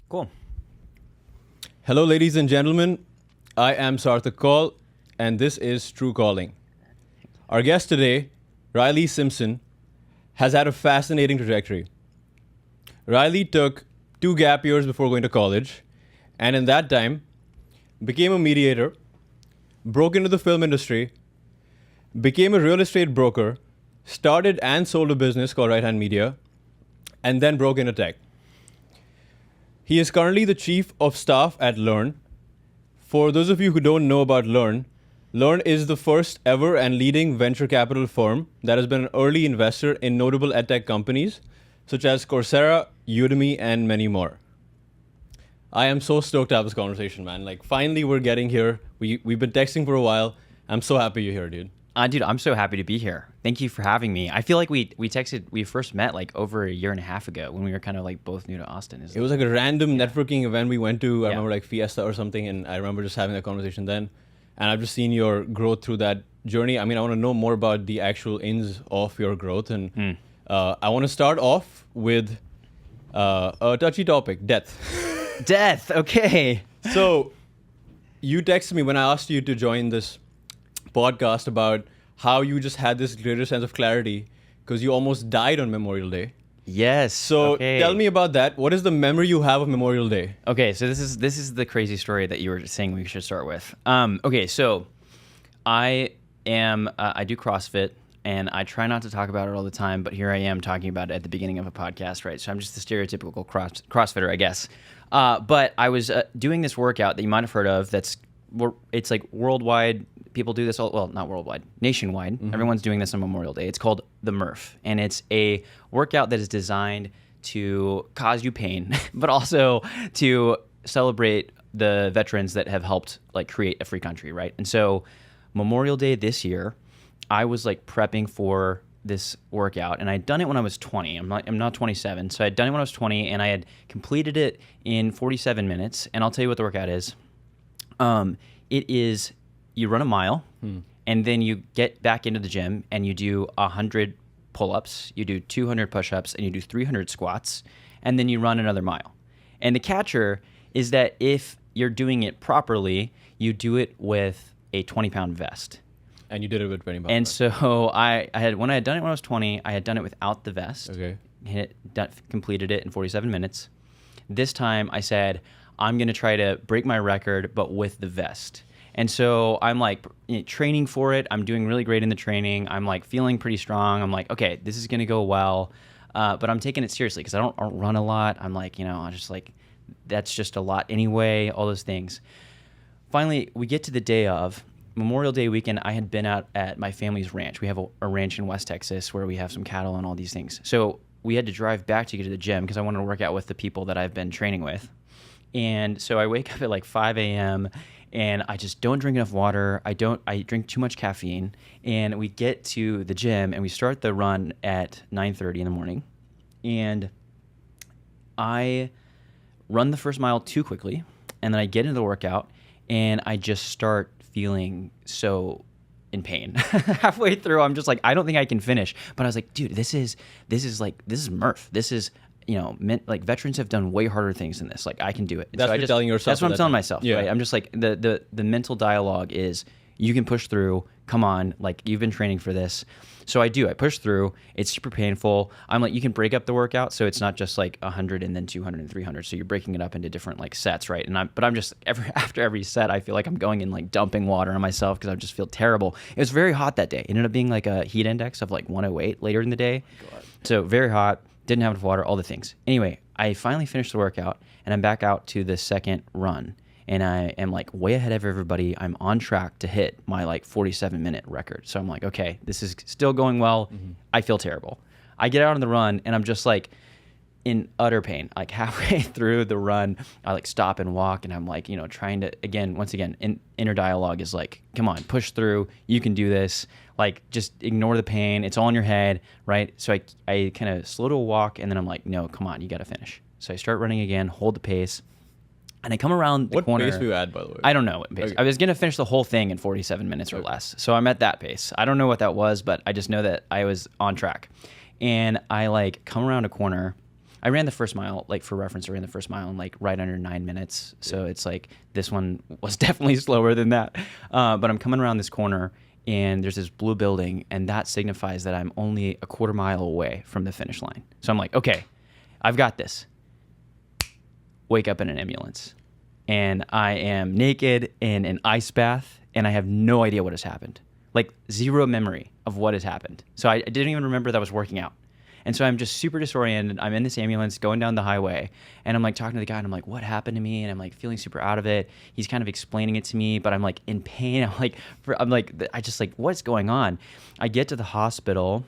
Cool. Hello, ladies and gentlemen. I am Sarthak, and this is True Kauling. Our guest today, Riley Simpson, has had a fascinating trajectory. Riley took 2 gap years before going to college, and in that time, became a mediator, broke into the film industry, became a real estate broker, started and sold a business called Right Hand Media, and then broke into tech. He is currently the chief of staff at Learn. For those of you who don't know about Learn is the first ever and leading venture capital firm that has been an early investor in notable edtech companies such as Coursera, Udemy, and many more. I am so stoked to have this conversation, man. Like, finally, we're getting here. We've been texting for a while. I'm so happy you're here, dude. Dude, I'm so happy to be here. Thank you for having me. I feel like we first met like over a year and a half ago when we were kind of like both new to Austin. It was like a random networking event we went to. I remember like Fiesta or something, and I remember just having that conversation then. And I've just seen your growth through that journey. I mean, I want to know more about the actual ins of your growth. And I want to start off with a touchy topic, death. Death, okay. So you texted me when I asked you to join this podcast about how you just had this greater sense of clarity because you almost died on Memorial Day. Yes. So tell me about that. What is the memory you have of Memorial Day? Okay, so this is the crazy story that you were saying we should start with. Okay, so I do CrossFit and I try not to talk about it all the time, but here I am talking about it at the beginning of a podcast, right? So I'm just the stereotypical CrossFitter, I guess. But I was doing this workout that you might have heard of. It's like worldwide. People do this not worldwide, nationwide. Mm-hmm. Everyone's doing this on Memorial Day. It's called the Murph, and it's a workout that is designed to cause you pain, but also to celebrate the veterans that have helped like create a free country, right? And so Memorial Day this year, I was like prepping for this workout, and I'd done it when I was 20. I'm not 27, so I'd done it when I was 20, and I had completed it in 47 minutes. And I'll tell you what the workout is. It is. You run a mile, and then you get back into the gym, and you do 100 pull-ups, you do 200 push-ups, and you do 300 squats, and then you run another mile. And the catcher is that if you're doing it properly, you do it with a 20-pound vest. And you did it with 20 pounds. And so when I had done it when I was 20, I had done it without the vest. Okay. Completed it in 47 minutes. This time I said, I'm going to try to break my record, but with the vest. And so I'm like training for it. I'm doing really great in the training. I'm like feeling pretty strong. I'm like, okay, this is going to go well. But I'm taking it seriously because I don't run a lot. I'm like, I'm just like, that's just a lot anyway, all those things. Finally, we get to the day of Memorial Day weekend. I had been out at my family's ranch. We have a ranch in West Texas where we have some cattle and all these things. So we had to drive back to get to the gym because I wanted to work out with the people that I've been training with. And so I wake up at like 5 a.m. and I just don't drink enough water. I drink too much caffeine. And we get to the gym and we start the run at 9:30 in the morning. And I run the first mile too quickly. And then I get into the workout and I just start feeling so in pain. Halfway through, I'm just like, I don't think I can finish. But I was like, dude, this is Murph. This is, like veterans have done way harder things than this. Like I can do it. That's what you're telling yourself. That's what I'm telling myself. Yeah. Right? I'm just like the mental dialogue is you can push through. Come on, like you've been training for this. So I do. I push through. It's super painful. I'm like, you can break up the workout, so it's not just like 100 and then 200 and 300. So you're breaking it up into different like sets, right? But I'm just after every set, I feel like I'm going and like dumping water on myself because I just feel terrible. It was very hot that day. It ended up being like a heat index of like 108 later in the day. So very hot. Didn't have enough water, all the things. Anyway, I finally finished the workout, and I'm back out to the second run. And I am like way ahead of everybody. I'm on track to hit my like 47-minute record. So I'm like, okay, this is still going well. Mm-hmm. I feel terrible. I get out on the run, and I'm just like in utter pain. Like halfway through the run, I like stop and walk, and I'm like, trying to, once again, inner dialogue is like, come on, push through. You can do this. Like, just ignore the pain. It's all in your head, right? So I kind of slow to a walk, and then I'm like, no, come on, you got to finish. So I start running again, hold the pace, and I come around the corner. What pace were you at, by the way? I don't know what pace. Okay. I was going to finish the whole thing in 47 minutes or less. So I'm at that pace. I don't know what that was, but I just know that I was on track. And I like come around a corner, I ran the first mile, like for reference, I ran the first mile in like right under 9 minutes. So it's like this one was definitely slower than that. But I'm coming around this corner and there's this blue building, and that signifies that I'm only a quarter mile away from the finish line. So I'm like, okay, I've got this. Wake up in an ambulance. And I am naked in an ice bath, and I have no idea what has happened. Like zero memory of what has happened. So I didn't even remember that I was working out. And so I'm just super disoriented. I'm in this ambulance going down the highway, and I'm like talking to the guy, and I'm like, what happened to me? And I'm like feeling super out of it. He's kind of explaining it to me, but I'm like in pain. I just like, what's going on? I get to the hospital,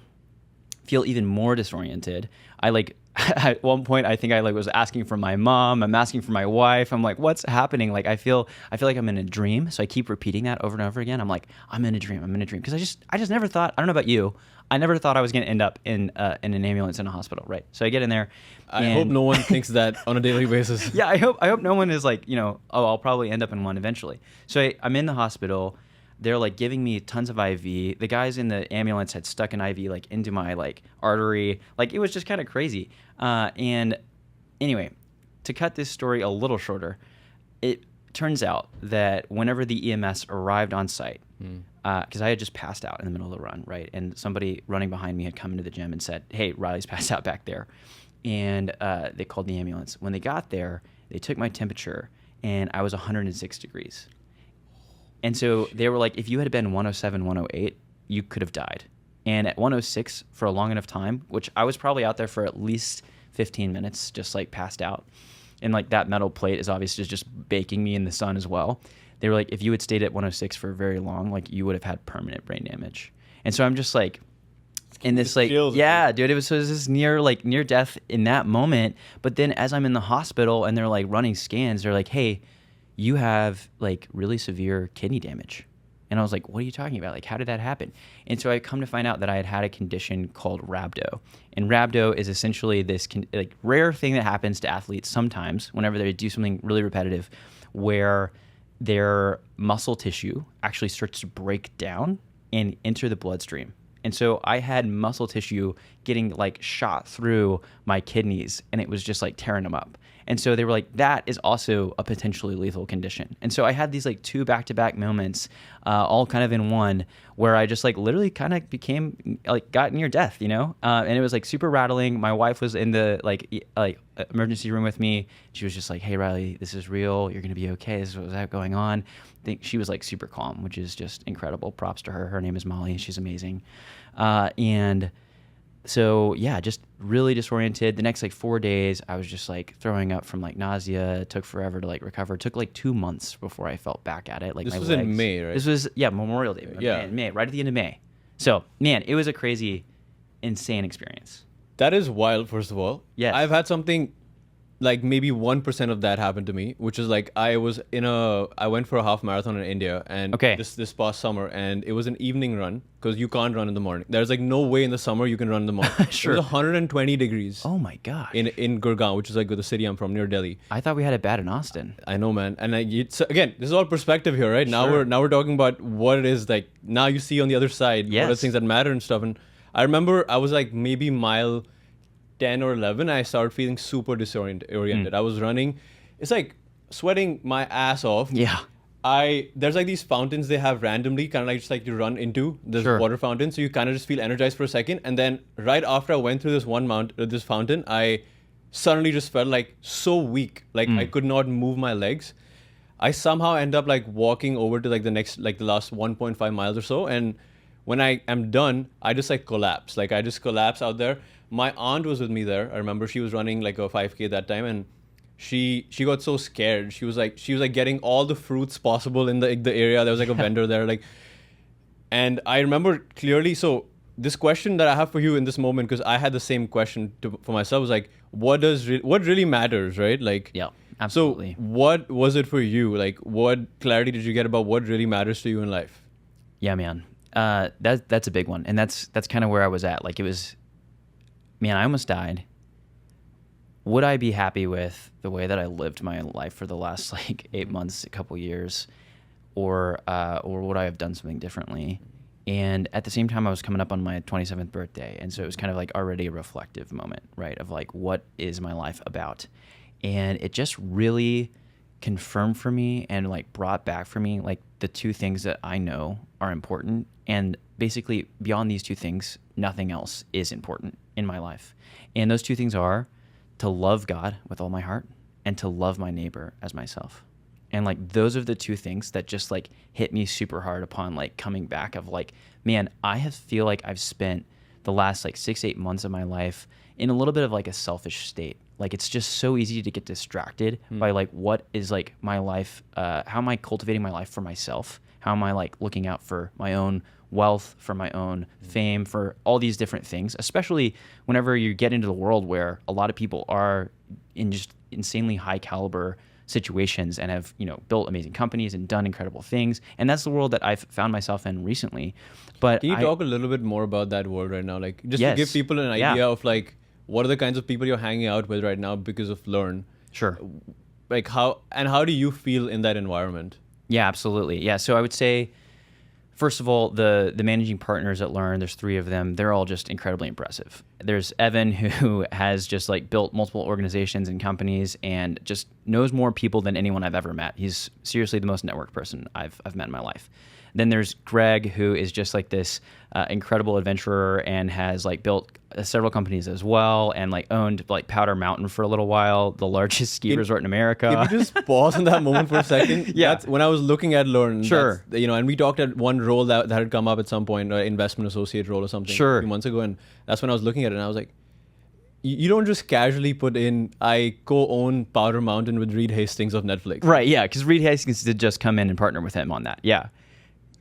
feel even more disoriented. I like, at one point, I think I like was asking for my mom. I'm asking for my wife. I'm like, what's happening? Like, I feel like I'm in a dream. So I keep repeating that over and over again. I'm like, I'm in a dream. I'm in a dream. Because I just never thought, I don't know about you, I never thought I was going to end up in an ambulance in a hospital, right? So I get in there. I hope no one thinks that on a daily basis. Yeah, I hope no one is like, I'll probably end up in one eventually. So I'm in the hospital. They're like giving me tons of IV. The guys in the ambulance had stuck an IV like into my like artery. Like it was just kind of crazy. And anyway, to cut this story a little shorter, it turns out that whenever the EMS arrived on site, because I had just passed out in the middle of the run, right? And somebody running behind me had come into the gym and said, hey, Riley's passed out back there. And they called the ambulance. When they got there, they took my temperature, and I was 106 degrees. And so they were like, if you had been 107, 108, you could have died. And at 106 for a long enough time, which I was probably out there for at least 15 minutes, just like passed out. And like that metal plate is obviously just baking me in the sun as well. They were like, if you had stayed at 106 for very long, like you would have had permanent brain damage. And so I'm just like, in this like, yeah, dude, it was this near death in that moment. But then as I'm in the hospital and they're like running scans, they're like, hey, you have like really severe kidney damage. And I was like, what are you talking about? Like, how did that happen? And so I come to find out that I had a condition called rhabdo. And rhabdo is essentially this like rare thing that happens to athletes sometimes whenever they do something really repetitive, where their muscle tissue actually starts to break down and enter the bloodstream. And so I had muscle tissue getting like shot through my kidneys, and it was just like tearing them up. And so they were like, that is also a potentially lethal condition. And so I had these like two back-to-back moments, all kind of in one, where I just like literally kind of became like got near death, and it was like super rattling. My wife was in the like emergency room with me. She was just like, hey, Riley, this is real. You're going to be okay. This is what's going on. I think she was like super calm, which is just incredible. Props to her. Her name is Molly. She's amazing. And so yeah, just really disoriented. The next like 4 days, I was just like throwing up from like nausea. It took forever to like recover. It took like 2 months before I felt back at it. Like this my was legs. In May, right? This was Memorial Day. May, right at the end of May. So man, it was a crazy, insane experience. That is wild. First of all, yes, I've had something like maybe 1% of that happened to me, which is like I went for a half marathon in India, and this past summer, and it was an evening run because you can't run in the morning. There's like no way in the summer you can run in the morning. Sure. It was 120 degrees. Oh my god. In Gurgaon, which is like the city I'm from, near Delhi. I thought we had it bad in Austin. I know, man. And again, this is all perspective here, right? Sure. Now we're talking about what it is like. Now you see on the other side what are the things that matter and stuff. And I remember I was like maybe mile 10 or 11, I started feeling super disoriented. I was running. It's like sweating my ass off. Yeah. There's like these fountains they have randomly, kind of like just like you run into this water fountain. So you kind of just feel energized for a second. And then right after I went through this fountain, I suddenly just felt like so weak. Like I could not move my legs. I somehow end up like walking over to like the last 1.5 miles or so. And when I am done, I just like collapse. Like I just collapse out there. My aunt was with me there. I remember she was running like a 5K that time, and she got so scared. She was like getting all the fruits possible in the area. There was like a vendor there, like, and I remember clearly. So this question that I have for you in this moment, because I had the same question for myself, was like, what really matters, right? Like, yeah, absolutely. So what was it for you? Like, what clarity did you get about what really matters to you in life? Yeah, man. That's a big one, and that's kind of where I was at. Like it was. Man, I almost died. Would I be happy with the way that I lived my life for the last like 8 months, a couple years, or would I have done something differently? And at the same time, I was coming up on my 27th birthday. And so it was kind of like already a reflective moment, right? Of like, what is my life about? And it just really confirmed for me and like brought back for me like the two things that I know are important. And basically beyond these two things, nothing else is important in my life. And those two things are to love God with all my heart and to love my neighbor as myself. And like those are the two things that just like hit me super hard upon like coming back of like, man, feel like I've spent the last like 6-8 months of my life in a little bit of like a selfish state. Like it's just so easy to get distracted by like what is like my life, how am I cultivating my life for myself? How am I like looking out for my own wealth, for my own fame, for all these different things, especially whenever you get into the world where a lot of people are in just insanely high caliber situations and have, built amazing companies and done incredible things. And that's the world that I've found myself in recently. But can you talk a little bit more about that world right now? Like just Yes. to give people an idea of like, what are the kinds of people you're hanging out with right now because of Learn? Sure. Like how do you feel in that environment? Yeah, absolutely. Yeah. So I would say, first of all, the managing partners at Learn, there's 3 of them. They're all just incredibly impressive. There's Evan, who has just like built multiple organizations and companies and just knows more people than anyone I've ever met. He's seriously the most networked person I've met in my life. Then there's Greg, who is just like this incredible adventurer and has like built several companies as well and like owned like Powder Mountain for a little while, the largest ski resort in America. Can you just pause on that moment for a second? Yeah. That's, when I was looking at Learn, Sure. And we talked at one role that had come up at some point, investment associate role or something Sure. a few months ago. And that's when I was looking at it and I was like, you don't just casually put in, I co-own Powder Mountain with Reed Hastings of Netflix. Right, yeah, because Reed Hastings did just come in and partner with him on that. Yeah.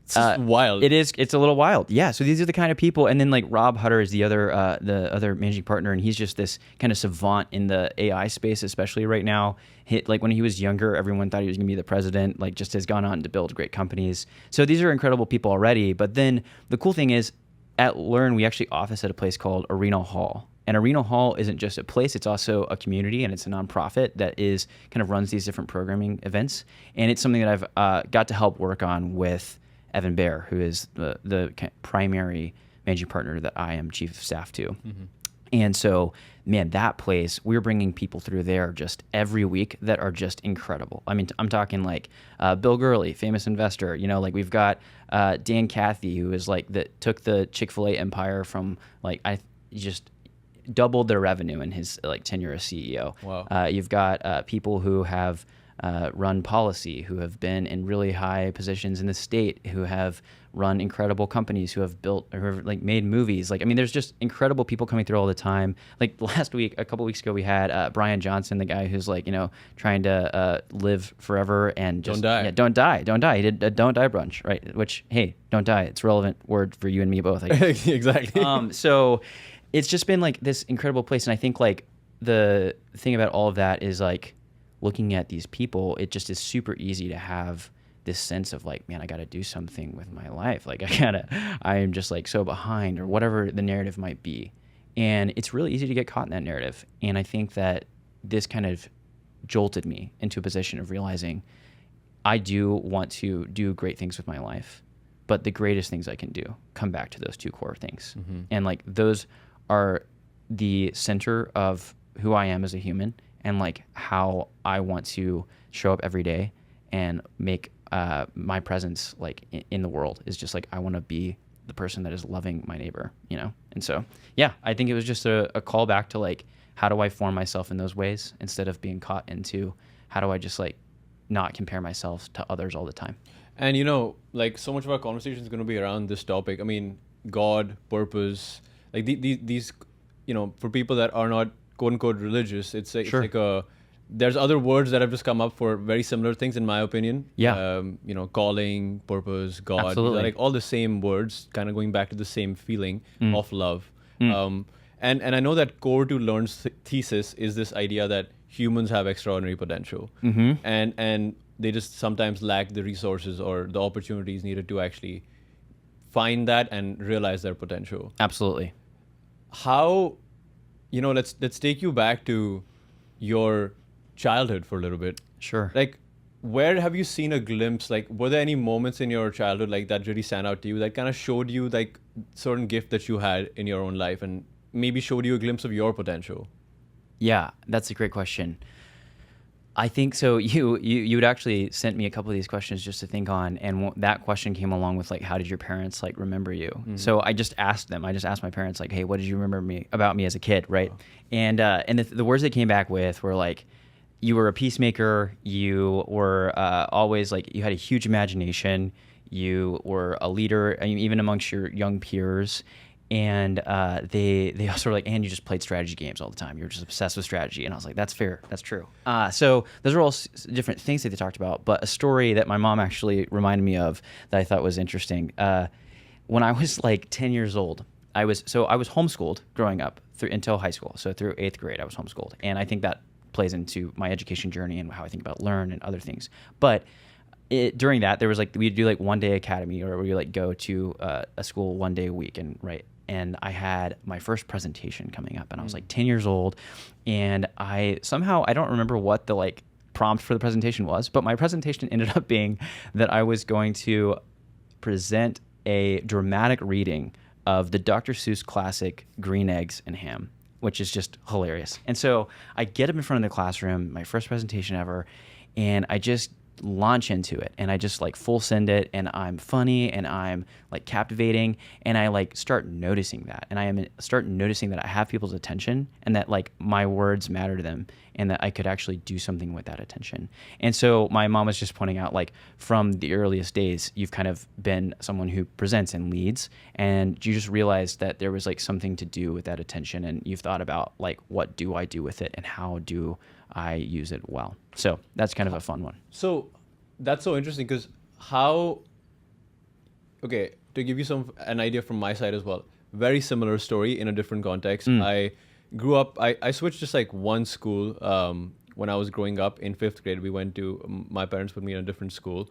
It's just wild. It is. It's a little wild. Yeah. So these are the kind of people, and then like Rob Hutter is the other managing partner, and he's just this kind of savant in the AI space, especially right now. Like when he was younger, everyone thought he was going to be the president. Like just has gone on to build great companies. So these are incredible people already. But then the cool thing is, at Learn we actually office at a place called Arena Hall. And Arena Hall isn't just a place; it's also a community, and it's a nonprofit that is kind of runs these different programming events. And it's something that I've got to help work on with Evan Baehr, who is the primary managing partner that I am chief of staff to. Mm-hmm. And so, man, that place, we're bringing people through there just every week that are just incredible. I mean, I'm talking like Bill Gurley, famous investor. Like we've got Dan Cathy, who is like took the Chic Fil A empire from like just doubled their revenue in his like tenure as CEO. Wow. You've got people who have run policy, who have been in really high positions in the state, who have run incredible companies, who have built or have like made movies. Like, I mean, there's just incredible people coming through all the time. Like a couple weeks ago, we had Brian Johnson, the guy who's like, trying to live forever and just don't die. He did a don't die brunch, right? Which, hey, don't die. It's a relevant word for you and me both. Exactly. So it's just been like this incredible place. And I think like the thing about all of that is like, looking at these people, it just is super easy to have this sense of like, man, I got to do something with my life. Like I am just like so behind or whatever the narrative might be. And it's really easy to get caught in that narrative. And I think that this kind of jolted me into a position of realizing I do want to do great things with my life, but the greatest things I can do come back to those 2 core things. Mm-hmm. And like those are the center of who I am as a human and like how I want to show up every day and make my presence like in the world is just like I want to be the person that is loving my neighbor, And so, yeah, I think it was just a call back to like, how do I form myself in those ways instead of being caught into how do I just like not compare myself to others all the time. And like so much of our conversation is going to be around this topic. I mean, God, purpose, like these, for people that are not quote unquote religious, it's like there's other words that have just come up for very similar things in my opinion. Yeah. Calling, purpose, God. Absolutely. Like all the same words, kind of going back to the same feeling of love. And I know that core to Learn's thesis is this idea that humans have extraordinary potential. Mm-hmm. And they just sometimes lack the resources or the opportunities needed to actually find that and realize their potential. Absolutely. How let's take you back to your childhood for a little bit. Sure. Like, where have you seen a glimpse? Like, were there any moments in your childhood like that really stand out to you that kind of showed you like certain gift that you had in your own life and maybe showed you a glimpse of your potential? Yeah, that's a great question. I think so. You had actually sent me a couple of these questions just to think on, and that question came along with like, how did your parents like remember you? Mm-hmm. So I just asked them. I just asked my parents like, hey, what did you remember about me as a kid, right? Oh. And the words they came back with were like, you were a peacemaker. You were always like, you had a huge imagination. You were a leader, I mean, even amongst your young peers. And they also were like, and you just played strategy games all the time. You were just obsessed with strategy. And I was like, that's fair. That's true. So those are all different things that they talked about. But a story that my mom actually reminded me of that I thought was interesting. When I was like 10 years old, I was homeschooled growing up until high school. So through 8th grade, I was homeschooled. And I think that plays into my education journey and how I think about learn and other things. But during that, there was like, we'd do like one day academy, or we like go to a school one day a week and write. And I had my first presentation coming up, and I was like 10 years old, and I don't remember what the like prompt for the presentation was, but my presentation ended up being that I was going to present a dramatic reading of the Dr. Seuss classic Green Eggs and Ham, which is just hilarious. And so I get up in front of the classroom, my first presentation ever, and I just launch into it, and I just like full send it, and I'm funny and I'm like captivating, and I like start noticing that, and start noticing that I have people's attention, and that like my words matter to them, and that I could actually do something with that attention. And so my mom was just pointing out, like, from the earliest days, you've kind of been someone who presents and leads, and you just realized that there was like something to do with that attention, and you've thought about like, what do I do with it, and how do I use it well? So that's kind of a fun one. So that's so interesting, because to give you an idea from my side as well, very similar story in a different context. I grew up, I switched just like one school when I was growing up. In 5th grade, my parents put me in a different school,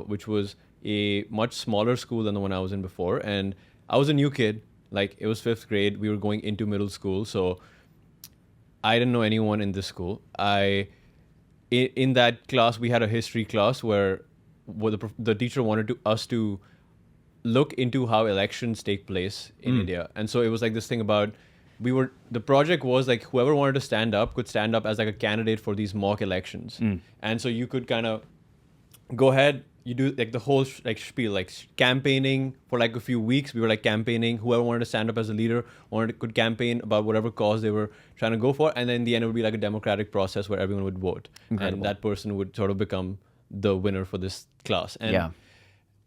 which was a much smaller school than the one I was in before. And I was a new kid, like it was 5th grade, we were going into middle school. So I didn't know anyone in this school. In that class, we had a history class where the teacher wanted us to look into how elections take place in India. And so it was like this thing about, the project was like, whoever wanted to stand up could stand up as like a candidate for these mock elections. And so you could kind of go ahead, you do like the whole spiel, like campaigning for like a few weeks. We were like campaigning. Whoever wanted to stand up as a leader could campaign about whatever cause they were trying to go for. And then in the end, it would be like a democratic process where everyone would vote. Incredible. And that person would sort of become the winner for this class. And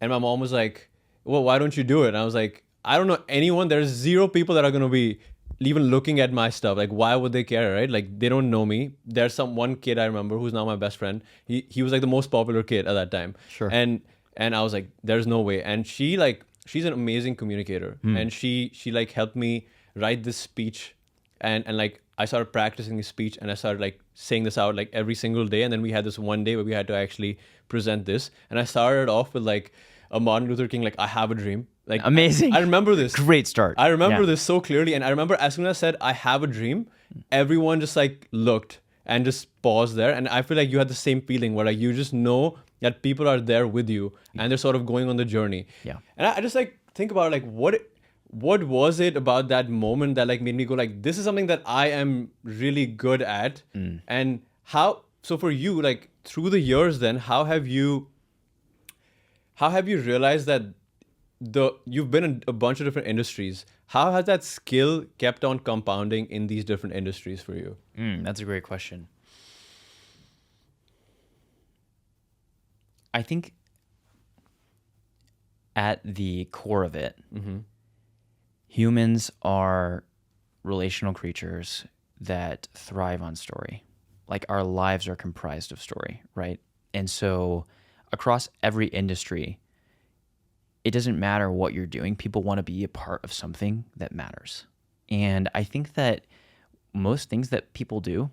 my mom was like, well, why don't you do it? And I was like, I don't know anyone. There's 0 people that are going to be even looking at my stuff. Like, why would they care, right? Like, they don't know me. There's one kid I remember who's now my best friend. He was like the most popular kid at that time. Sure. And I was like, there's no way. And she's an amazing communicator. And she like helped me write this speech. And like, I started practicing the speech, and I started like saying this out like every single day. And then we had this one day where we had to actually present this. And I started off with like a Martin Luther King, like, I have a dream. Like, amazing. I remember this. Great start. I remember this so clearly. And I remember as soon as I said, I have a dream, everyone just like looked and just paused there. And I feel like you had the same feeling where like you just know that people are there with you and they're sort of going on the journey. Yeah. And I just like think about like what was it about that moment that like made me go like, this is something that I am really good at. And so for you, like through the years then, how have you realized that you've been in a bunch of different industries? How has that skill kept on compounding in these different industries for you? That's a great question. I think at the core of it, humans are relational creatures that thrive on story. Like, our lives are comprised of story, right? And so across every industry, it doesn't matter what you're doing. People want to be a part of something that matters. And I think that most things that people do,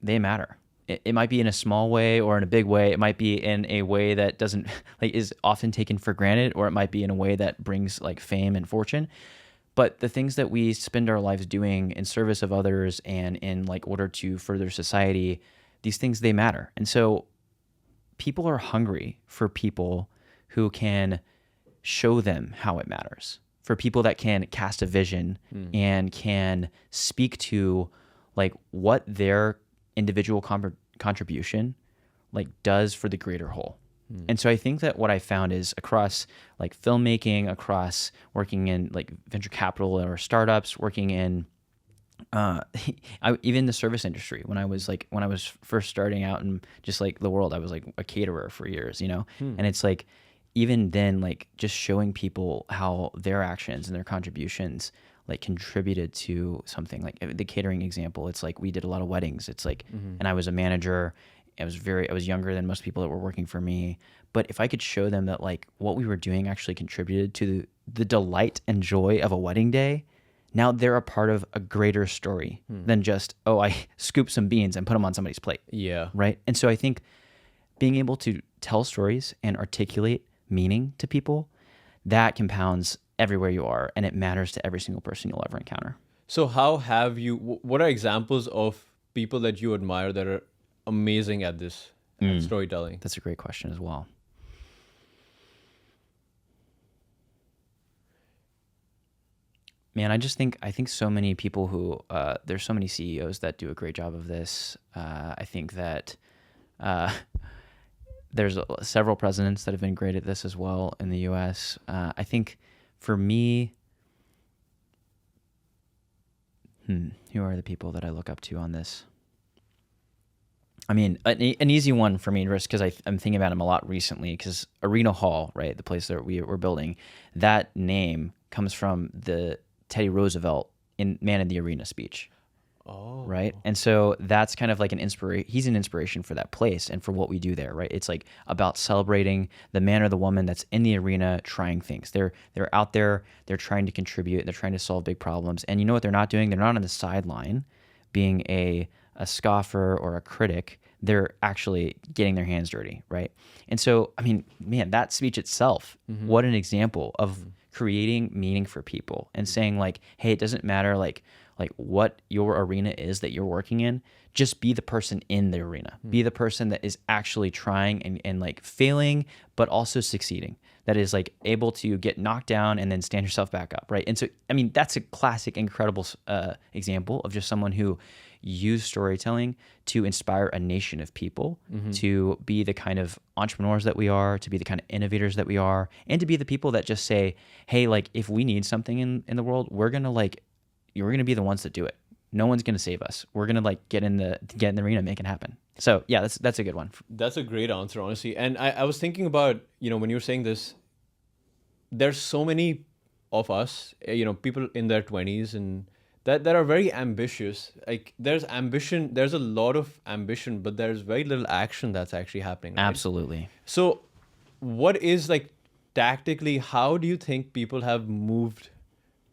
they matter. It might be in a small way or in a big way. It might be in a way that doesn't like is often taken for granted, or it might be in a way that brings like fame and fortune. But the things that we spend our lives doing in service of others and in like order to further society, these things, they matter. And so people are hungry for people who can show them how it matters, for people that can cast a vision and can speak to like what their individual contribution like does for the greater whole. And so I think that what I found is across like filmmaking, across working in like venture capital or startups, working in even the service industry, when I was first starting out in just like the world, I was like a caterer for years, you know? And it's like, even then, like just showing people how their actions and their contributions like contributed to something. Like the catering example, it's like we did a lot of weddings. It's like, and I was a manager. I was younger than most people that were working for me. But if I could show them that like what we were doing actually contributed to the delight and joy of a wedding day, now they're a part of a greater story than just, oh, I scooped some beans and put them on somebody's plate. Yeah. Right. And so I think being able to tell stories and articulate meaning to people, that compounds everywhere you are, and it matters to every single person you'll ever encounter. So what are examples of people that you admire that are amazing at this, at storytelling? That's a great question as well. Man, I think so many people who, there's so many CEOs that do a great job of this. I think that there's several presidents that have been great at this as well in the U.S. I think for me, who are the people that I look up to on this? I mean, an easy one for me, because I'm thinking about him a lot recently, because Arena Hall, right, the place that we're building, that name comes from the Teddy Roosevelt in Man in the Arena speech. Oh. Right. And so that's kind of like an inspiration. He's an inspiration for that place and for what we do there. Right. It's like about celebrating the man or the woman that's in the arena trying things. They're out there. They're trying to contribute. They're trying to solve big problems. And you know what they're not doing? They're not on the sideline being a scoffer or a critic. They're actually getting their hands dirty. Right. And so, I mean, man, that speech itself, what an example of creating meaning for people and saying like, hey, it doesn't matter like what your arena is that you're working in, just be the person in the arena. Be the person that is actually trying and like failing, but also succeeding. That is like able to get knocked down and then stand yourself back up, right? And so, I mean, that's a classic, incredible example of just someone who used storytelling to inspire a nation of people to be the kind of entrepreneurs that we are, to be the kind of innovators that we are, and to be the people that just say, hey, like if we need something in the world, we're going to be the ones that do it. No one's going to save us. We're going to like get in the arena, make it happen. So yeah, that's a good one. That's a great answer, honestly. And I was thinking about, when you were saying this, there's so many of us, people in their 20s and that are very ambitious. Like there's ambition, there's a lot of ambition, but there's very little action that's actually happening. Right? Absolutely. So what is like tactically, how do you think people have moved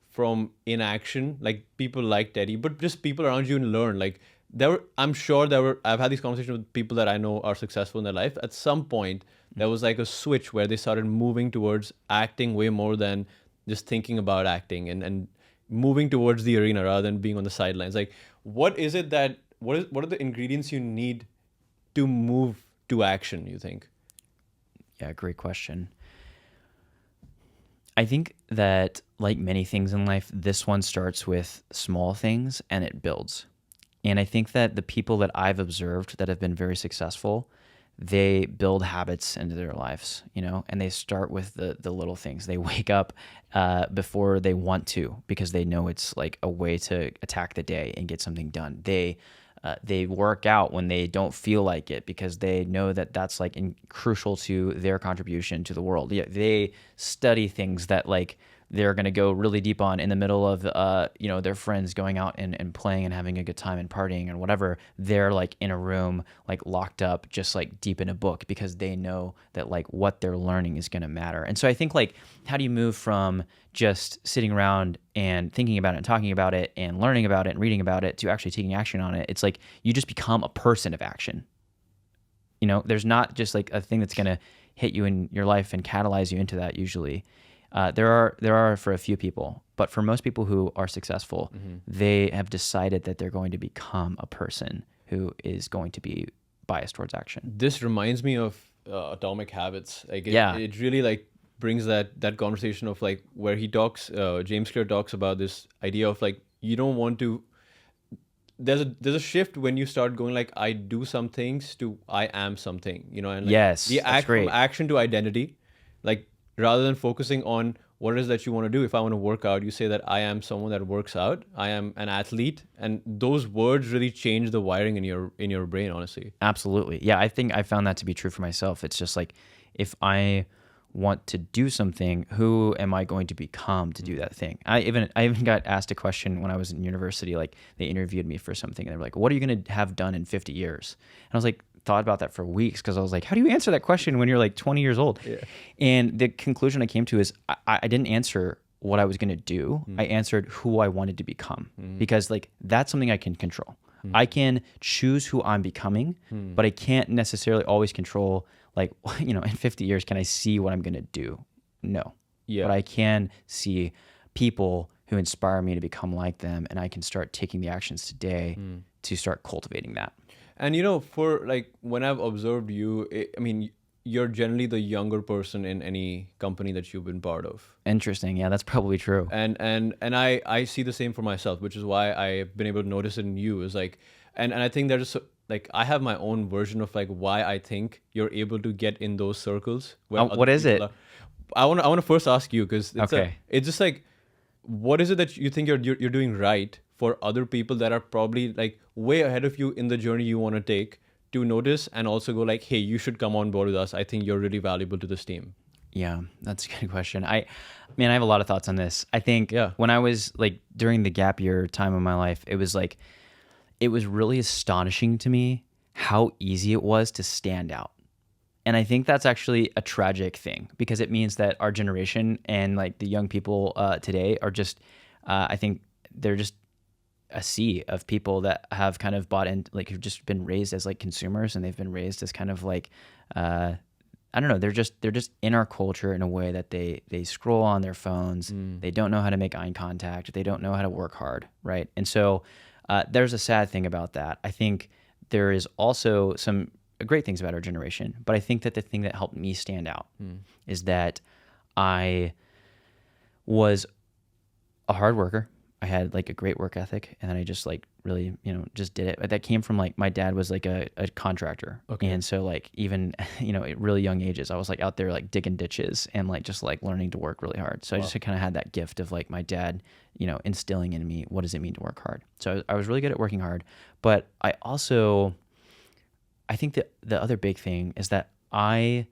from inaction, like people like Teddy, but just people around you and learn? Like I've had these conversations with people that I know are successful in their life. At some point, there was like a switch where they started moving towards acting way more than just thinking about acting and moving towards the arena rather than being on the sidelines. Like, what are the ingredients you need to move to action, you think? Yeah, great question. I think that, like many things in life, this one starts with small things and it builds. And I think that the people that I've observed that have been very successful, they build habits into their lives, and they start with the little things. They wake up before they want to because they know it's like a way to attack the day and get something done. They work out when they don't feel like it because they know that that's like crucial to their contribution to the world. Yeah, they study things that like they're going to go really deep on in the middle of their friends going out and playing and having a good time and partying and whatever. They're like in a room, like locked up, just like deep in a book because they know that like what they're learning is going to matter. And so I think like, how do you move from just sitting around and thinking about it and talking about it and learning about it and reading about it to actually taking action on it? It's like you just become a person of action. There's not just like a thing that's going to hit you in your life and catalyze you into that usually. There are for a few people, but for most people who are successful, they have decided that they're going to become a person who is going to be biased towards action. This reminds me of Atomic Habits. Like Yeah. it really like brings that conversation of like where he talks, James Clear talks about this idea of like you don't want to. There's a shift when you start going like I do some things to I am something, and like Yes, the that's act from great. action to identity, like rather than focusing on what it is that you want to do. If I want to work out, you say that I am someone that works out. I am an athlete, and those words really change the wiring in your brain. Honestly, Absolutely. Yeah, I think I found that to be true for myself. It's just like if I want to do something, who am I going to become to do that thing? I even got asked a question when I was in university. Like they interviewed me for something, and they were like, "What are you going to have done in 50 years?" And I was like, thought about that for weeks because I was like, "How do you answer that question when you're like 20 years old?" Yeah. And the conclusion I came to is I didn't answer what I was going to do. I answered who I wanted to become because like that's something I can control. I can choose who I'm becoming, but I can't necessarily always control like, in 50 years, can I see what I'm going to do? No. Yeah. But I can see people who inspire me to become like them, and I can start taking the actions today to start cultivating that. And for like when I've observed you, I mean, you're generally the younger person in any company that you've been part of. Interesting. Yeah, that's probably true. And I see the same for myself, which is why I've been able to notice it in you. Is like, and I think there's like I have my own version of like why I think you're able to get in those circles. Where What is it? I want to first ask you because Okay. it's just like, what is it that you think you're doing right for other people that are probably like way ahead of you in the journey you want to take, to notice and also go like, hey, you should come on board with us. I think you're really valuable to this team. Yeah, that's a good question. I have a lot of thoughts on this. I think Yeah. when I was like during the gap year time of my life, it was really astonishing to me how easy it was to stand out. And I think that's actually a tragic thing because it means that our generation and like the young people today are just, I think they're just a sea of people that have kind of bought in, like who've just been raised as like consumers, and they've been raised as kind of like, I don't know, they're just in our culture in a way that they scroll on their phones. They don't know how to make eye contact. They don't know how to work hard, right? And so there's a sad thing about that. I think there is also some great things about our generation, but I think that the thing that helped me stand out is that I was a hard worker. I had like a great work ethic, and then I just like really, just did it. But that came from like my dad was like a contractor. Okay. And so like even, at really young ages, I was like out there like digging ditches and like just like learning to work really hard. So I just kind of had that gift of like my dad, instilling in me, what does it mean to work hard? So I was really good at working hard. But I think that the other big thing is that I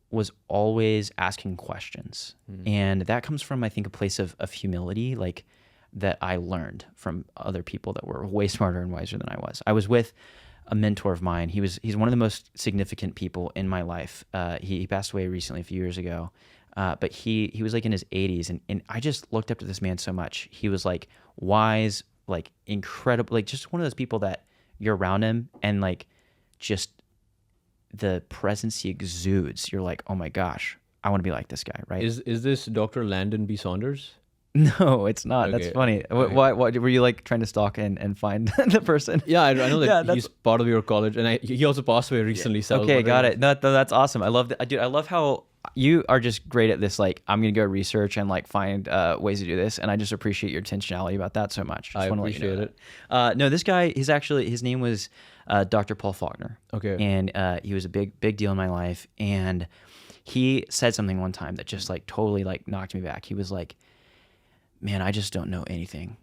was always asking questions. And that comes from, I think, a place of humility, like that I learned from other people that were way smarter and wiser than I was. I was with a mentor of mine. He's one of the most significant people in my life. He passed away recently, a few years ago. But he was like in his 80s, and I just looked up to this man so much. He was like wise, like incredible, like just one of those people that you're around him and like just the presence he exudes, you're like, oh my gosh, I want to be like this guy, right? Is this Dr. Landon B. Saunders? No, it's not. Okay. That's funny. Okay. Why were you like trying to stalk and find the person? Yeah, I know that Yeah, he's part of your college, and he also passed away recently. So I was Okay, got wondering- it. No, that's awesome. I love that. Dude, I love how you are just great at this. Like, I'm going to go research and like find ways to do this. And I just appreciate your intentionality about that so much. I wanna let you know appreciate that. No, this guy, his name was Dr. Paul Faulkner. Okay. And he was a big deal in my life. And he said something one time that just like totally like knocked me back. He was like, man, I just don't know anything.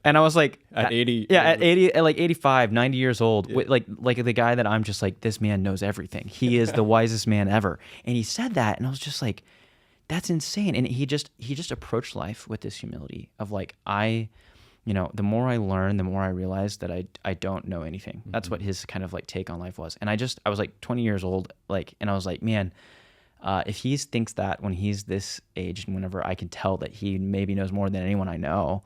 And I was like, At 80. yeah, at 80, at like 85, 90 years old, like the guy that I'm just like, this man knows everything. He is the wisest man ever. And he said that, and I was just like, that's insane. And he just approached life with this humility of like, the more I learn, the more I realize that I don't know anything. That's what his kind of like take on life was. And I was like 20 years old, like, and I was like, man, if he thinks that when he's this age, and whenever I can tell that he maybe knows more than anyone I know,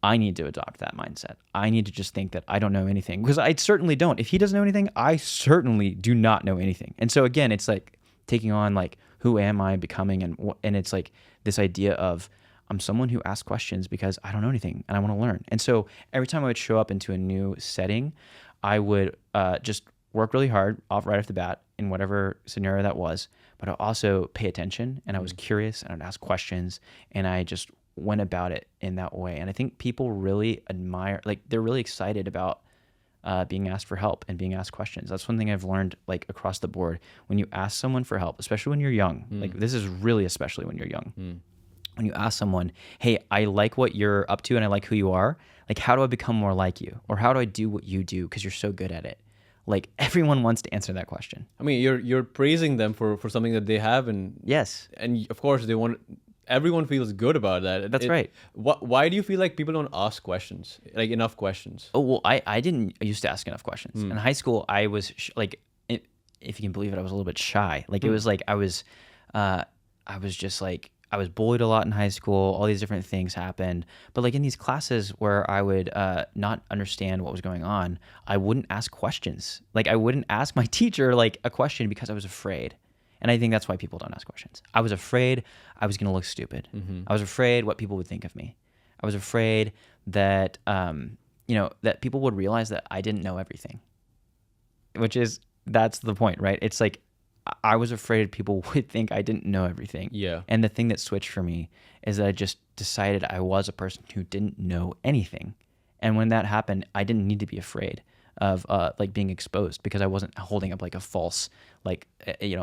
I need to adopt that mindset. I need to just think that I don't know anything, because I certainly don't. If he doesn't know anything, I certainly do not know anything. And so again, it's like taking on like, who am I becoming? And it's like this idea of I'm someone who asks questions because I don't know anything and I want to learn. And so every time I would show up into a new setting, I would just work really hard right off the bat in whatever scenario that was, but I also pay attention, and I was curious, and I'd ask questions, and I just went about it in that way. And I think people really admire, like they're really excited about being asked for help and being asked questions. That's one thing I've learned, like across the board. When you ask someone for help, especially when you're young, like this is really especially when you're young. When you ask someone, hey, I like what you're up to and I like who you are. Like, how do I become more like you? Or how do I do what you do because you're so good at it? Like, everyone wants to answer that question. I mean, you're praising them for something that they have, and yes, and of course they want. Everyone feels good about that. That's right. Why do you feel like people don't ask questions, like enough questions? Oh, well, I didn't used to ask enough questions. In high school, I was if you can believe it, I was a little bit shy. Like it was like I was just like, I was bullied a lot in high school. All these different things happened. But like in these classes where I would not understand what was going on, I wouldn't ask questions. Like I wouldn't ask my teacher like a question because I was afraid. And I think that's why people don't ask questions. I was afraid I was going to look stupid. I was afraid what people would think of me. I was afraid that, that people would realize that I didn't know everything, that's the point, right? It's like, I was afraid people would think I didn't know everything. Yeah. And the thing that switched for me is that I just decided I was a person who didn't know anything. And when that happened, I didn't need to be afraid of like being exposed, because I wasn't holding up like a false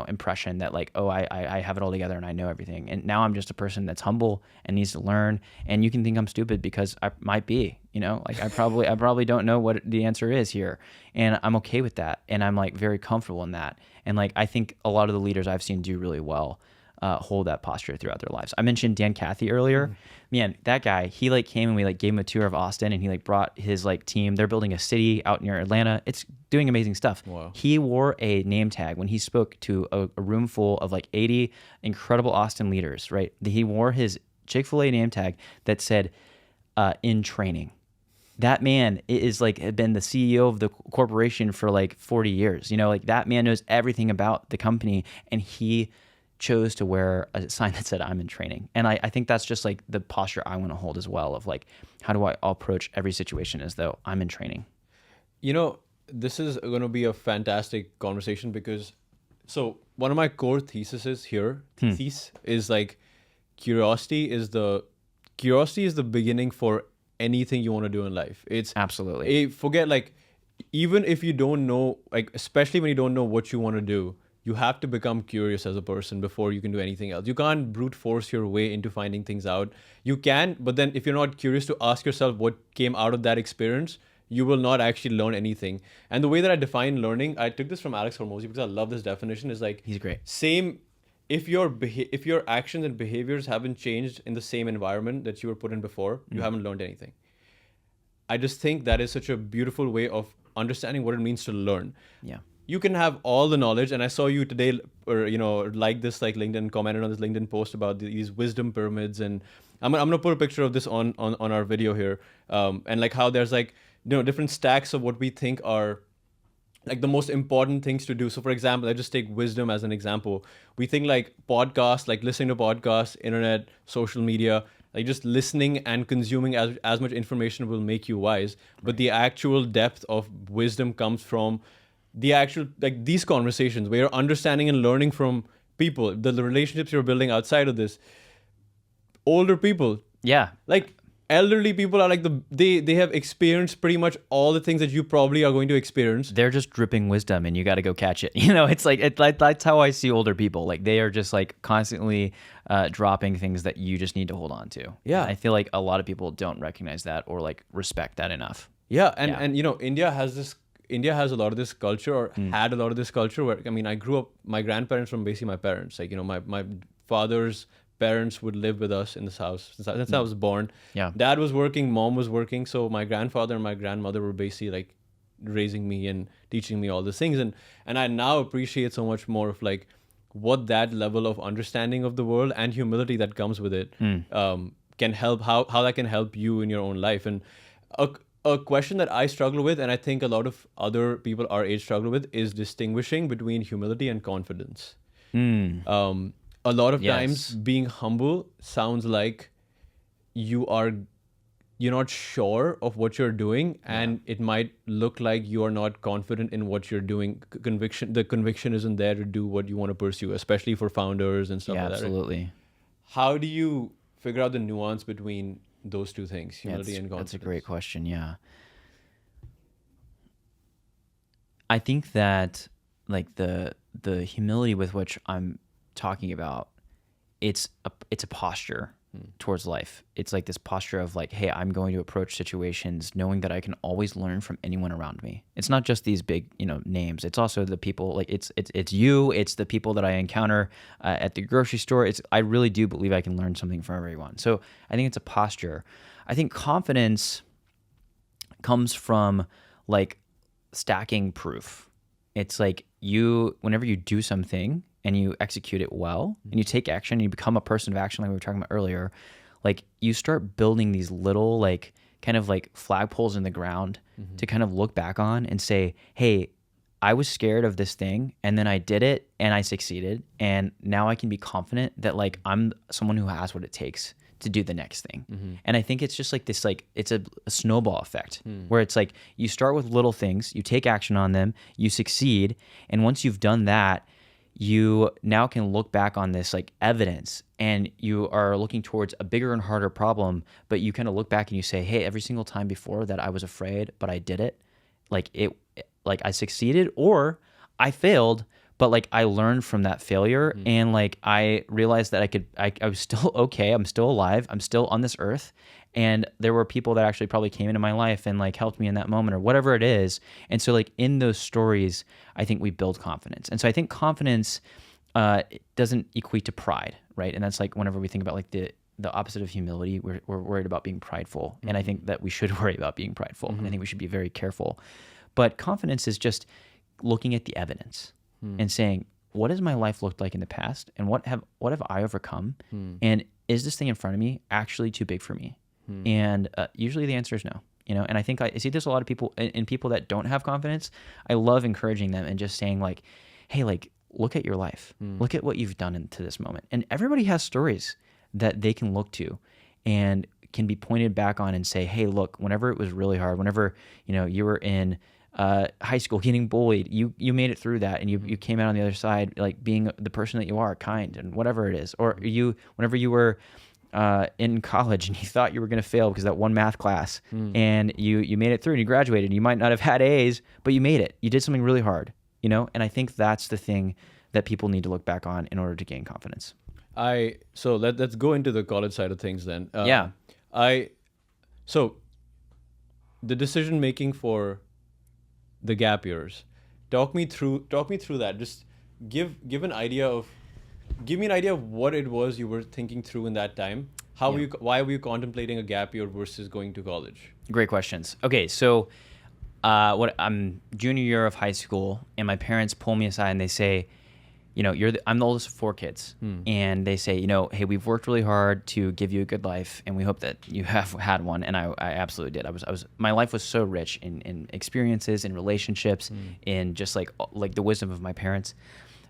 impression that like, oh, I have it all together and I know everything. And now I'm just a person that's humble and needs to learn. And you can think I'm stupid because I might be, like I probably don't know what the answer is here. And I'm okay with that. And I'm like very comfortable in that. And like, I think a lot of the leaders I've seen do really well hold that posture throughout their lives. I mentioned Dan Cathy earlier. Man, that guy, he like came and we like gave him a tour of Austin, and he like brought his like team. They're building a city out near Atlanta. It's doing amazing stuff. Wow. He wore a name tag when he spoke to a room full of like 80 incredible Austin leaders, right? He wore his Chic Fil A name tag that said in training. That man is like had been the CEO of the corporation for like 40 years. Like that man knows everything about the company, and he chose to wear a sign that said I'm in training. And I think that's just like the posture I want to hold as well, of like, how do I approach every situation as though I'm in training? This is going to be a fantastic conversation because, so one of my core theses here, thesis, is like curiosity is the beginning for anything you want to do in life. It's absolutely, forget like, even if you don't know, like, especially when you don't know what you want to do, you have to become curious as a person before you can do anything else. You can't brute force your way into finding things out. You can, but then if you're not curious to ask yourself what came out of that experience, you will not actually learn anything. And the way that I define learning, I took this from Alex Hormozy because I love this definition, is like, he's great. Same, if your actions and behaviors haven't changed in the same environment that you were put in before, you haven't learned anything. I just think that is such a beautiful way of understanding what it means to learn. Yeah. You can have all the knowledge, and I saw you today, or like this, like LinkedIn, commented on this LinkedIn post about these wisdom pyramids, and I'm gonna put a picture of this on our video here, and like how there's like different stacks of what we think are like the most important things to do. So for example, I just take wisdom as an example. We think like podcasts, like listening to podcasts, internet, social media, like just listening and consuming as much information will make you wise. But the actual depth of wisdom comes from the actual, like these conversations where you're understanding and learning from people, the relationships you're building outside of this. Older people. Yeah. Like elderly people are like they have experienced pretty much all the things that you probably are going to experience. They're just dripping wisdom, and you got to go catch it. It's like that's how I see older people. Like they are just like constantly dropping things that you just need to hold on to. Yeah. And I feel like a lot of people don't recognize that or like respect that enough. Yeah. And India has a lot of this culture, or had a lot of this culture where, I mean, I grew up, my grandparents from basically my parents. Like, my father's parents would live with us in this house since I was born. Yeah. Dad was working, mom was working. So my grandfather and my grandmother were basically like raising me and teaching me all these things. And I now appreciate so much more of like what that level of understanding of the world and humility that comes with it can help, how that can help you in your own life. And a question that I struggle with, and I think a lot of other people our age struggle with, is distinguishing between humility and confidence. A lot of times being humble sounds like you are you're not sure of what you're doing, and it might look like you're not confident in what you're doing. The conviction isn't there to do what you want to pursue, especially for founders and stuff like that. Right? Absolutely. How do you figure out the nuance between those two things, humility and confidence? That's a great question. Yeah. I think that like the humility with which I'm talking about, it's a posture towards life. It's like this posture of like, hey, I'm going to approach situations knowing that I can always learn from anyone around me. It's not just these big, names. It's also the people, like it's you, it's the people that I encounter at the grocery store. I really do believe I can learn something from everyone. So I think it's a posture. I think confidence comes from like stacking proof. It's like whenever you do something and you execute it well and you take action and you become a person of action like we were talking about earlier, like you start building these little like kind of like flagpoles in the ground to kind of look back on and say, hey, I was scared of this thing and then I did it and I succeeded, and now I can be confident that like I'm someone who has what it takes to do the next thing. And I think it's just like this, like it's a snowball effect where it's like you start with little things, you take action on them, you succeed, and once you've done that, you now can look back on this like evidence, and you are looking towards a bigger and harder problem, but you kind of look back and you say, hey, every single time before that I was afraid, but I did it, like I succeeded, or I failed, but like I learned from that failure, and like I realized that I was still okay, I'm still alive, I'm still on this earth, and there were people that actually probably came into my life and like helped me in that moment or whatever it is. And so like in those stories, I think we build confidence. And so I think confidence doesn't equate to pride, right? And that's like whenever we think about like the opposite of humility, we're worried about being prideful. And I think that we should worry about being prideful. And I think we should be very careful. But confidence is just looking at the evidence and saying, what has my life looked like in the past, and what have I overcome, and is this thing in front of me actually too big for me? And usually the answer is no. And I think I see there's a lot of people in people that don't have confidence. I love encouraging them and just saying like, hey, like look at your life, look at what you've done into this moment, and everybody has stories that they can look to and can be pointed back on and say, hey, look, whenever it was really hard, whenever you were in high school getting bullied, you made it through that, and you came out on the other side like being the person that you are, kind, and whatever it is. Or whenever you were in college and you thought you were going to fail because that one math class, and you made it through and you graduated, and you might not have had A's, but you made it. You did something really hard, and I think that's the thing that people need to look back on in order to gain confidence. So let's go into the college side of things then. So the decision making for the gap years, talk me through that. Just give me an idea of what it was you were thinking through in that time. Why were you contemplating a gap year versus going to college? Great questions. Okay, so I'm junior year of high school, and my parents pull me aside and they say, I'm the oldest of 4 kids, and they say, hey, we've worked really hard to give you a good life, and we hope that you have had one. And I absolutely did. My life was so rich in experiences, in relationships, in just like the wisdom of my parents.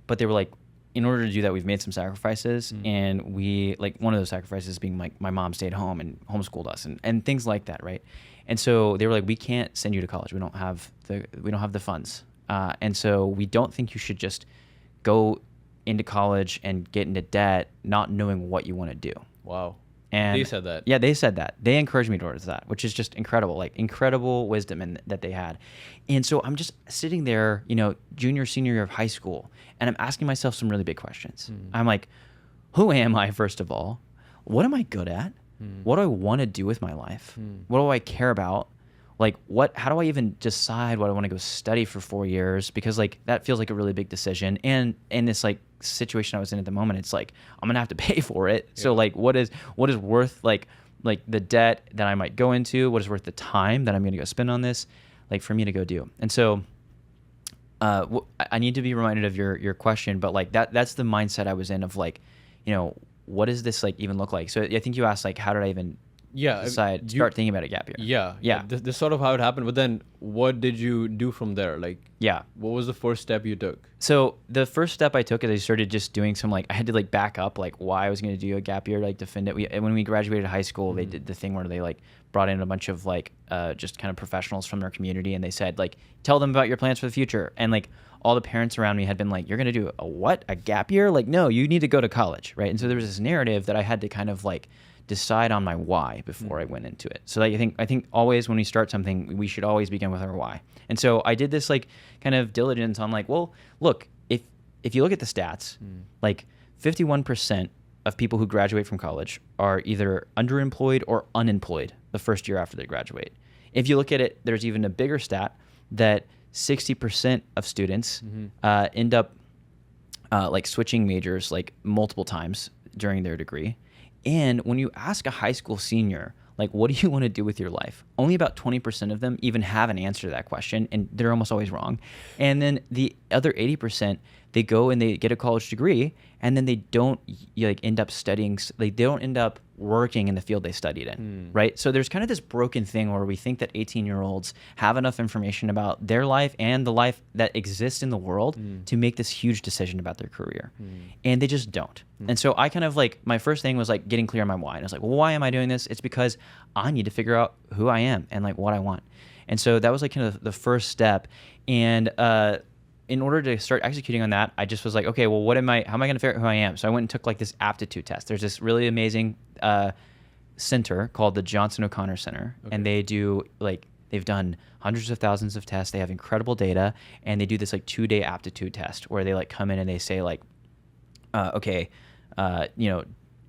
But they were like, in order to do that, we've made some sacrifices, and we like one of those sacrifices being like my mom stayed home and homeschooled us and things like that, right? And so they were like, we can't send you to college. We don't have the funds, and so we don't think you should just go into college and get into debt not knowing what you want to do. Wow. And they said that. Yeah, they said that. They encouraged me towards that, which is just incredible, like incredible wisdom that they had. And so I'm just sitting there, junior, senior year of high school, and I'm asking myself some really big questions. I'm like, who am I, first of all? What am I good at? What do I want to do with my life? What do I care about? Like how do I even decide what I want to go study for 4 years? Because like that feels like a really big decision. And in this like situation I was in at the moment, it's like I'm gonna have to pay for it. Yeah. So like what is worth like the debt that I might go into? What is worth the time that I'm gonna go spend on this? Like for me to go do. And so I need to be reminded of your question, but like that's the mindset I was in of like, what does this like even look like? So I think you asked like how did I even Yeah, start thinking about a gap year. Yeah. This sort of how it happened. But then, what did you do from there? Like, what was the first step you took? So the first step I took is I started just doing some I had to back up why I was going to do a gap year, defend it. When we graduated high school, they did the thing where they brought in a bunch of just kind of professionals from their community, and they said tell them about your plans for the future. And all the parents around me had been you're going to do a gap year? No, you need to go to college, right? And so there was this narrative that I had to kind of decide on my why before I went into it. So I think always when we start something, we should always begin with our why. And so I did this kind of diligence on well, look, if you look at the stats, 51% of people who graduate from college are either underemployed or unemployed the first year after they graduate. If you look at it, there's even a bigger stat that 60% of students end up switching majors multiple times during their degree. And when you ask a high school senior, what do you want to do with your life? Only about 20% of them even have an answer to that question, and they're almost always wrong. And then the other 80%, they go and they get a college degree, and then they don't end up studying. They don't end up working in the field they studied in, right? So there's kind of this broken thing where we think that 18-year-olds have enough information about their life and the life that exists in the world to make this huge decision about their career, and they just don't. And so I kind of my first thing was getting clear on my why. And I was well, why am I doing this? It's because I need to figure out who I am and what I want. And so that was kind of the first step. And in order to start executing on that, I just was okay, well, how am I going to figure out who I am? So I went and took this aptitude test. There's this really amazing center called the Johnson O'Connor Center, and they do they've done hundreds of thousands of tests. They have incredible data, and they do this 2-day aptitude test where they come in and they say okay,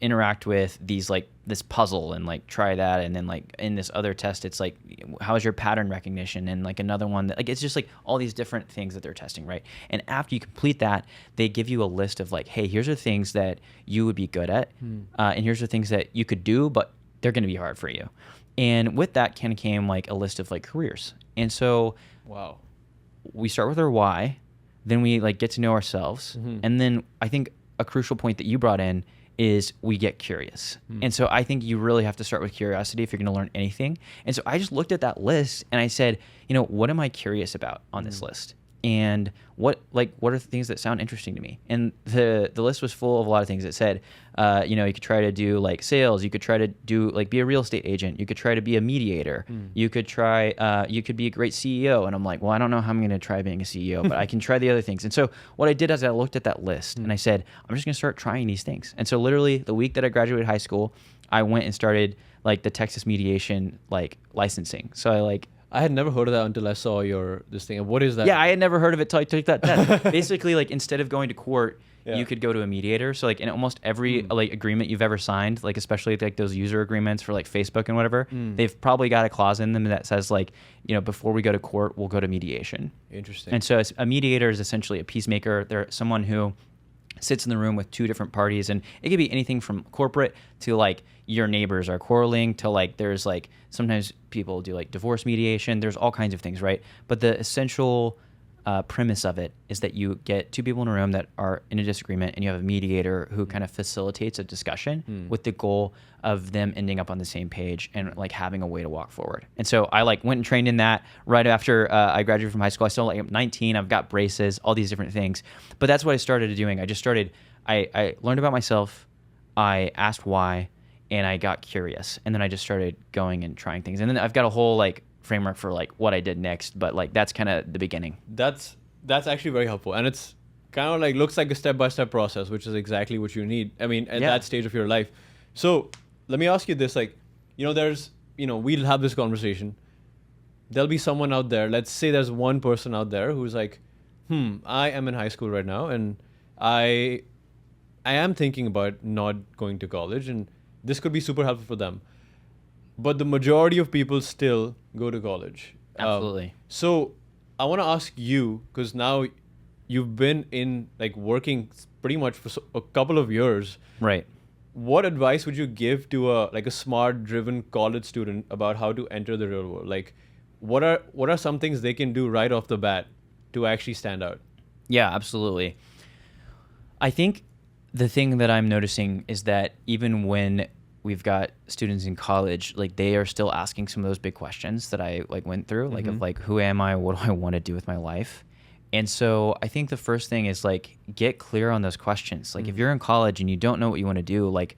interact with these this puzzle and try that, and then in this other test it's how is your pattern recognition, and another one that it's just all these different things that they're testing, right? And after you complete that, they give you a list of hey, here's the things that you would be good at, and here's the things that you could do but they're going to be hard for you. And with that kind of came a list of careers. And so we start with our why, then we get to know ourselves, and then I think a crucial point that you brought in is we get curious. And so I think you really have to start with curiosity if you're going to learn anything. And so I just looked at that list and I said, what am I curious about on this list? And what are the things that sound interesting to me? And the list was full of a lot of things. It said, you could try to do sales. You could try to do be a real estate agent. You could try to be a mediator. You could try, you could be a great CEO. And I'm well, I don't know how I'm going to try being a CEO, but I can try the other things. And so what I did is I looked at that list and I said, I'm just going to start trying these things. And so literally the week that I graduated high school, I went and started the Texas mediation licensing. So I had never heard of that until I saw this thing. What is that? Yeah, I had never heard of it until I took that test. Basically, instead of going to court, you could go to a mediator. So in almost every agreement you've ever signed, especially those user agreements for Facebook and whatever, they've probably got a clause in them that says before we go to court, we'll go to mediation. Interesting. And so a mediator is essentially a peacemaker. They're someone who sits in the room with two different parties, and it could be anything from corporate to your neighbors are quarreling to there's sometimes people do divorce mediation. There's all kinds of things, right? But the essential premise of it is that you get two people in a room that are in a disagreement, and you have a mediator who kind of facilitates a discussion with the goal of them ending up on the same page and having a way to walk forward. And so I went and trained in that right after I graduated from high school. I still I'm 19. I've got braces, all these different things. But that's what I started doing. I learned about myself. I asked why, and I got curious, and then I just started going and trying things. And then I've got a whole framework for what I did next, but that's kind of the beginning. That's actually very helpful, and it's kind of looks like a step-by-step process, which is exactly what you need. I mean, at that stage of your life. So let me ask you this: there's we'll have this conversation. There'll be someone out there. Let's say there's one person out there who's I am in high school right now, and I am thinking about not going to college, and this could be super helpful for them. But the majority of people still go to college. Absolutely. So I want to ask you, because now you've been in working pretty much for a couple of years. Right. What advice would you give to a smart, driven college student about how to enter the real world? What are some things they can do right off the bat to actually stand out? Yeah, absolutely. I think the thing that I'm noticing is that even when we've got students in college, like they are still asking some of those big questions that I like went through, like of like, who am I? What do I want to do with my life? And so I think the first thing is like, get clear on those questions. Like if you're in college and you don't know what you want to do, like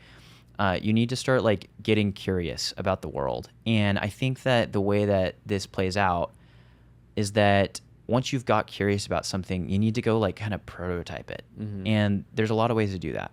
you need to start like getting curious about the world. And I think that the way that this plays out is that once you've got curious about something, you need to go like kind of prototype it. And there's a lot of ways to do that.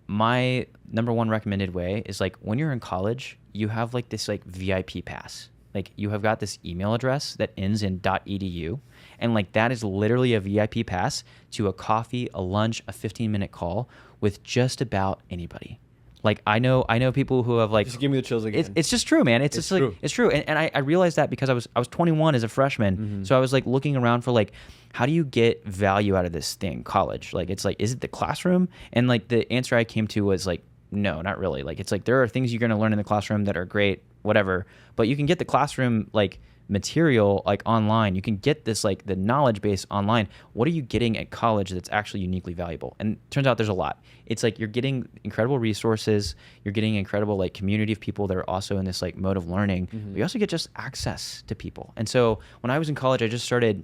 My number one recommended way is like when you're in college, you have like this like VIP pass. Like you have got this email address that ends in .edu, and like that is literally a VIP pass to a coffee, a lunch, a 15-minute call with just about anybody. Like I know people who have like, just give me the chills again. It's just true, man. It's just true. Like it's true, and I realized that because I was 21 as a freshman, so I was like looking around for like, how do you get value out of this thing, college? Like it's like, is it the classroom? And like the answer I came to was like, no, not really. Like it's like there are things you're gonna learn in the classroom that are great, whatever, but you can get the classroom like material like online. You can get this like the knowledge base online. What are you getting at college that's actually uniquely valuable? And it turns out there's a lot. It's like you're getting incredible resources, you're getting incredible like community of people that are also in this like mode of learning. But you also get just access to people. And so when I was in college, I just started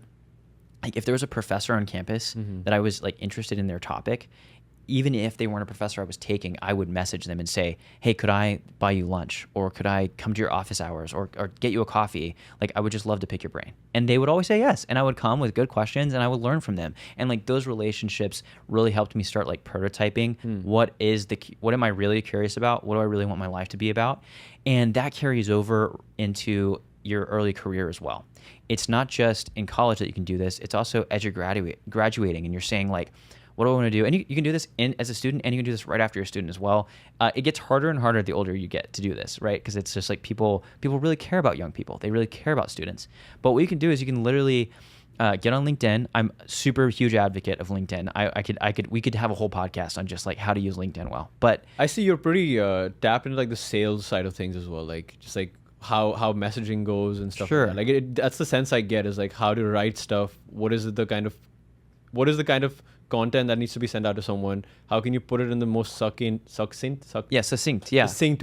like, if there was a professor on campus that I was like interested in their topic, even if they weren't a professor I was taking, I would message them and say, hey, could I buy you lunch? Or could I come to your office hours or get you a coffee? Like, I would just love to pick your brain. And they would always say yes. And I would come with good questions and I would learn from them. And like those relationships really helped me start like prototyping what am I really curious about? What do I really want my life to be about? And that carries over into your early career as well. It's not just in college that you can do this. It's also as you're graduating and you're saying like, what do I want to do? And you can do this as a student, and you can do this right after you're a student as well. It gets harder and harder the older you get to do this, right? Because it's just like people really care about young people. They really care about students. But what you can do is you can literally get on LinkedIn. I'm a super huge advocate of LinkedIn. We could have a whole podcast on just like how to use LinkedIn well. But I see you're pretty tapped into like the sales side of things as well, like just like how messaging goes and stuff. Sure. Like that. Like that's the sense I get is like how to write stuff. What is the kind of content that needs to be sent out to someone? How can you put it in the most succinct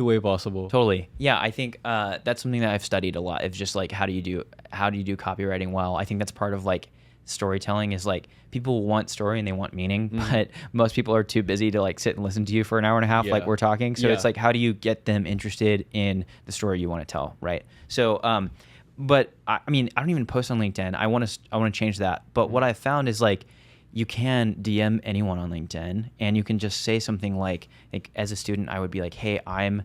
way possible? Totally. Yeah, I think that's something that I've studied a lot. It's just like how do you do copywriting well? I think that's part of like storytelling is like people want story and they want meaning, but most people are too busy to like sit and listen to you for an hour and a half like we're talking. So it's like how do you get them interested in the story you want to tell, right? So but I mean I don't even post on LinkedIn. I want to change that. But what I've found is like you can DM anyone on LinkedIn and you can just say something like as a student, I would be like, hey, I'm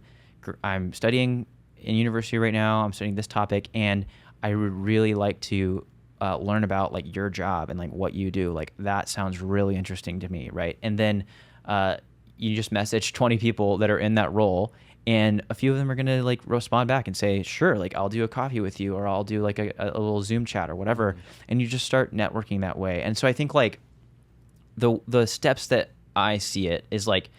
studying in university right now. I'm studying this topic and I would really like to learn about like your job and like what you do. Like that sounds really interesting to me, right? And then you just message 20 people that are in that role, and a few of them are gonna like respond back and say, sure, like I'll do a coffee with you, or I'll do like a little Zoom chat or whatever. And you just start networking that way. And so I think like the steps that I see it is like,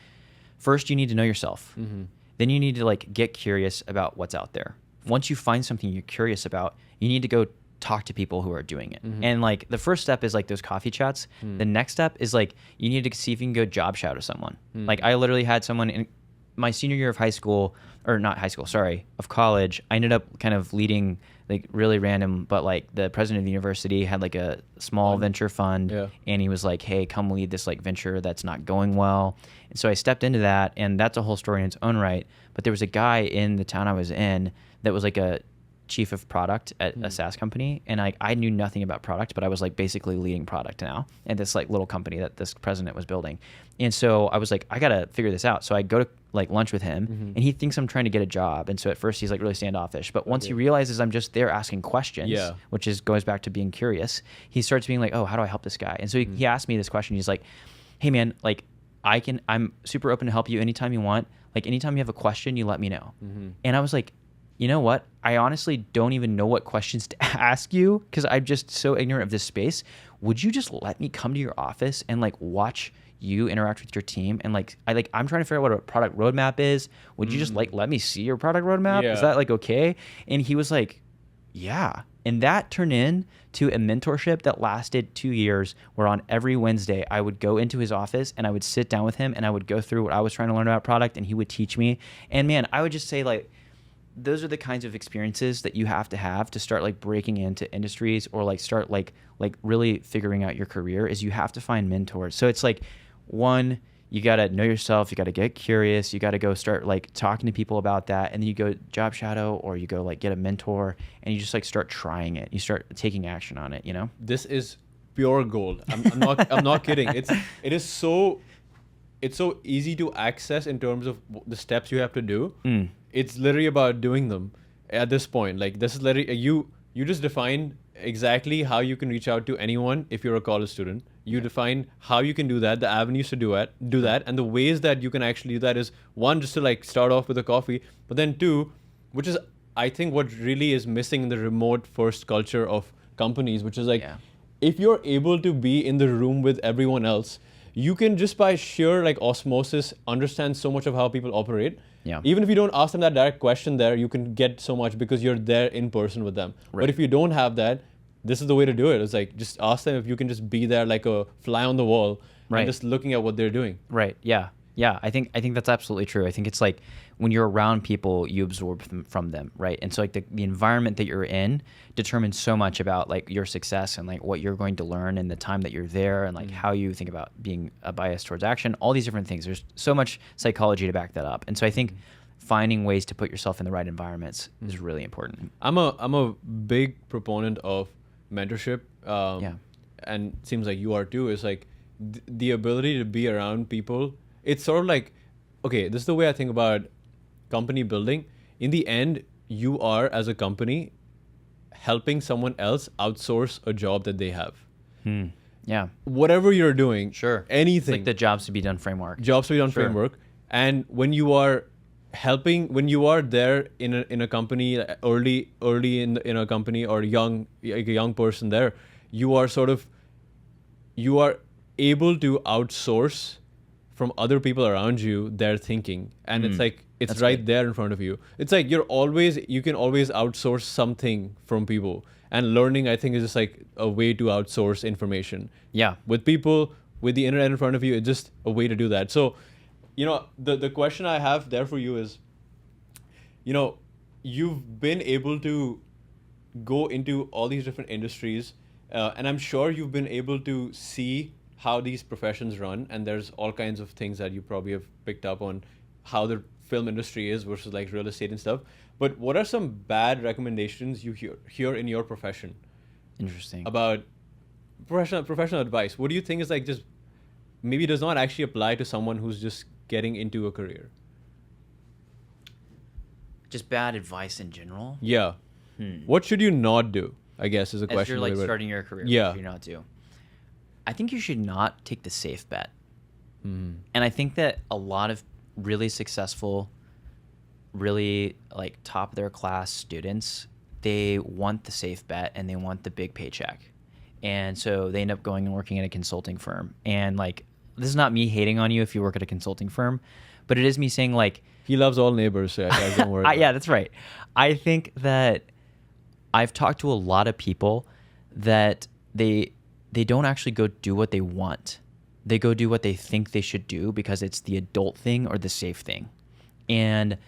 first you need to know yourself. Then you need to like get curious about what's out there. Once you find something you're curious about, you need to go talk to people who are doing it. And like the first step is like those coffee chats. The next step is like you need to see if you can go job shadow someone. Like I literally had someone in my senior year of of college. I ended up kind of leading like really random, but like the president of the university had like a small venture fund, and he was like, hey, come lead this like venture that's not going well. And so I stepped into that, and that's a whole story in its own right. But there was a guy in the town I was in that was like a chief of product at a SaaS company, and I knew nothing about product, but I was like basically leading product now at this like little company that this president was building. And so I was like, I gotta figure this out. So I go to like lunch with him, and he thinks I'm trying to get a job, and so at first he's like really standoffish, but once he realizes I'm just there asking questions, which goes back to being curious, he starts being like, oh, how do I help this guy? And so he asked me this question. He's like, hey man, like I'm super open to help you anytime you want. Like anytime you have a question, you let me know. And I was like, you know what? I honestly don't even know what questions to ask you because I'm just so ignorant of this space. Would you just let me come to your office and like watch you interact with your team? And like I'm trying to figure out what a product roadmap is. Would you just like let me see your product roadmap? Is that like okay? And he was like, yeah. And that turned into a mentorship that lasted 2 years, where on every Wednesday I would go into his office and I would sit down with him and I would go through what I was trying to learn about product, and he would teach me. And man, I would just say, like, those are the kinds of experiences that you have to start like breaking into industries, or like start like really figuring out your career. Is you have to find mentors. So it's like, one, you got to know yourself, you got to get curious, you got to go start like talking to people about that, and then you go job shadow, or you go like get a mentor, and you just like start trying it. You start taking action on it, you know? This is pure gold. I'm not kidding. It's so easy to access in terms of the steps you have to do. It's literally about doing them at this point. Like, this is literally, you just defined exactly how you can reach out to anyone if you're a college student. You define how you can do that, the avenues to do that, and the ways that you can actually do that is, one, just to like start off with a coffee, but then two, which is I think what really is missing in the remote first culture of companies, which is like, if you're able to be in the room with everyone else, you can just by sheer like osmosis understand so much of how people operate. Yeah. Even if you don't ask them that direct question there, you can get so much because you're there in person with them. Right. But if you don't have that, this is the way to do it. It's like, just ask them if you can just be there like a fly on the wall, and just looking at what they're doing. Right. Yeah. Yeah. I think that's absolutely true. I think it's like, when you're around people, you absorb from them, right? And so like the environment that you're in determines so much about like your success and like what you're going to learn in the time that you're there, and like how you think about being a bias towards action, all these different things. There's so much psychology to back that up. And so I think finding ways to put yourself in the right environments is really important. I'm a big proponent of mentorship. And it seems like you are too. Is like the ability to be around people. It's sort of like, okay, this is the way I think about company building. In the end, you are, as a company, helping someone else outsource a job that they have. Yeah. Whatever you're doing, anything. It's like the jobs to be done framework. Framework. And when you are when you are there in a company, early in a company, or young, like a young person there, you are able to outsource from other people around you their thinking, and it's like it's right there in front of you. It's like you can always outsource something from people, and learning, I think, is just like a way to outsource information. Yeah, with people, with the internet in front of you, it's just a way to do that. So, the question I have there for you is, you've been able to go into all these different industries, and I'm sure you've been able to see how these professions run, and there's all kinds of things that you probably have picked up on how the film industry is versus like real estate and stuff. But what are some bad recommendations you hear in your profession? Interesting. About professional advice. What do you think is like just maybe does not actually apply to someone who's just getting into a career? Just bad advice in general? Yeah. What should you not do, I guess, is a question. As you're like starting your career, yeah. What should you not do? I think you should not take the safe bet. And I think that a lot of really successful, really like top of their class students, they want the safe bet and they want the big paycheck. And so they end up going and working at a consulting firm. And like, this is not me hating on you if you work at a consulting firm, but it is me saying like, he loves all neighbors, so guys, don't worry. Yeah, that's right. I think that I've talked to a lot of people that they don't actually go do what they want. They go do what they think they should do because it's the adult thing or the safe thing. And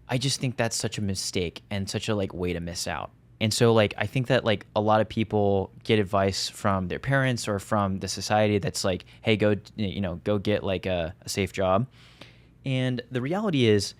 I just think that's such a mistake and such a like way to miss out. And so like, I think that like a lot of people get advice from their parents or from the society that's like, hey, go get like a safe job. And the reality is,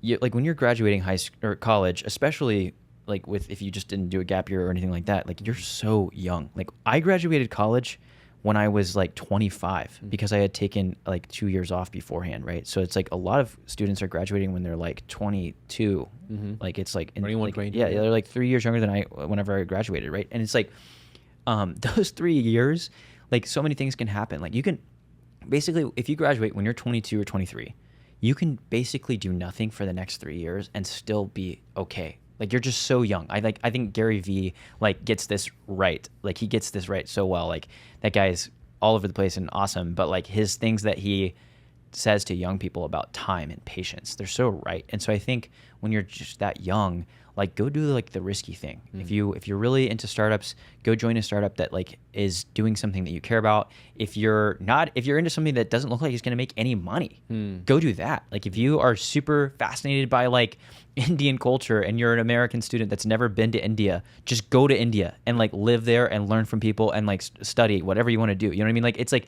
like when you're graduating high school or college, especially like if you just didn't do a gap year or anything like that, like you're so young. Like I graduated college when I was like 25 because I had taken like 2 years off beforehand, right? So it's like a lot of students are graduating when they're like 22. Like it's like 21, like, 22. Yeah, they're like 3 years younger than whenever I graduated, right? And it's like those 3 years, like so many things can happen. Like you can basically, if you graduate when you're 22 or 23, you can basically do nothing for the next 3 years and still be okay. Like you're just so young. I think Gary Vee like gets this right. Like he gets this right so well. Like that guy's all over the place and awesome. But like his things that he says to young people about time and patience. They're so right. And so I think when you're just that young, like go do like the risky thing. If you're really into startups, go join a startup that like is doing something that you care about. If you're into something that doesn't look like it's going to make any money, go do that. Like if you are super fascinated by like Indian culture and you're an American student that's never been to India, just go to India and like live there and learn from people and like study whatever you want to do. You know what I mean? Like it's like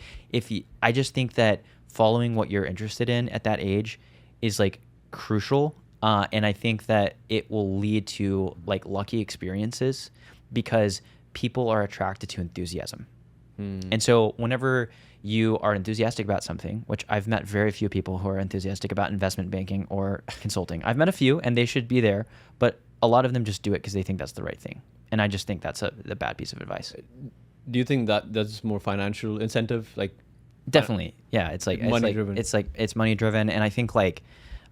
I just think that following what you're interested in at that age is like crucial. And I think that it will lead to like lucky experiences because people are attracted to enthusiasm. And so whenever you are enthusiastic about something, which I've met very few people who are enthusiastic about investment banking or consulting. I've met a few and they should be there, but a lot of them just do it because they think that's the right thing. And I just think that's the bad piece of advice. Do you think that that's more financial incentive? Like definitely. Yeah. It's like money driven. It's money driven. And I think like,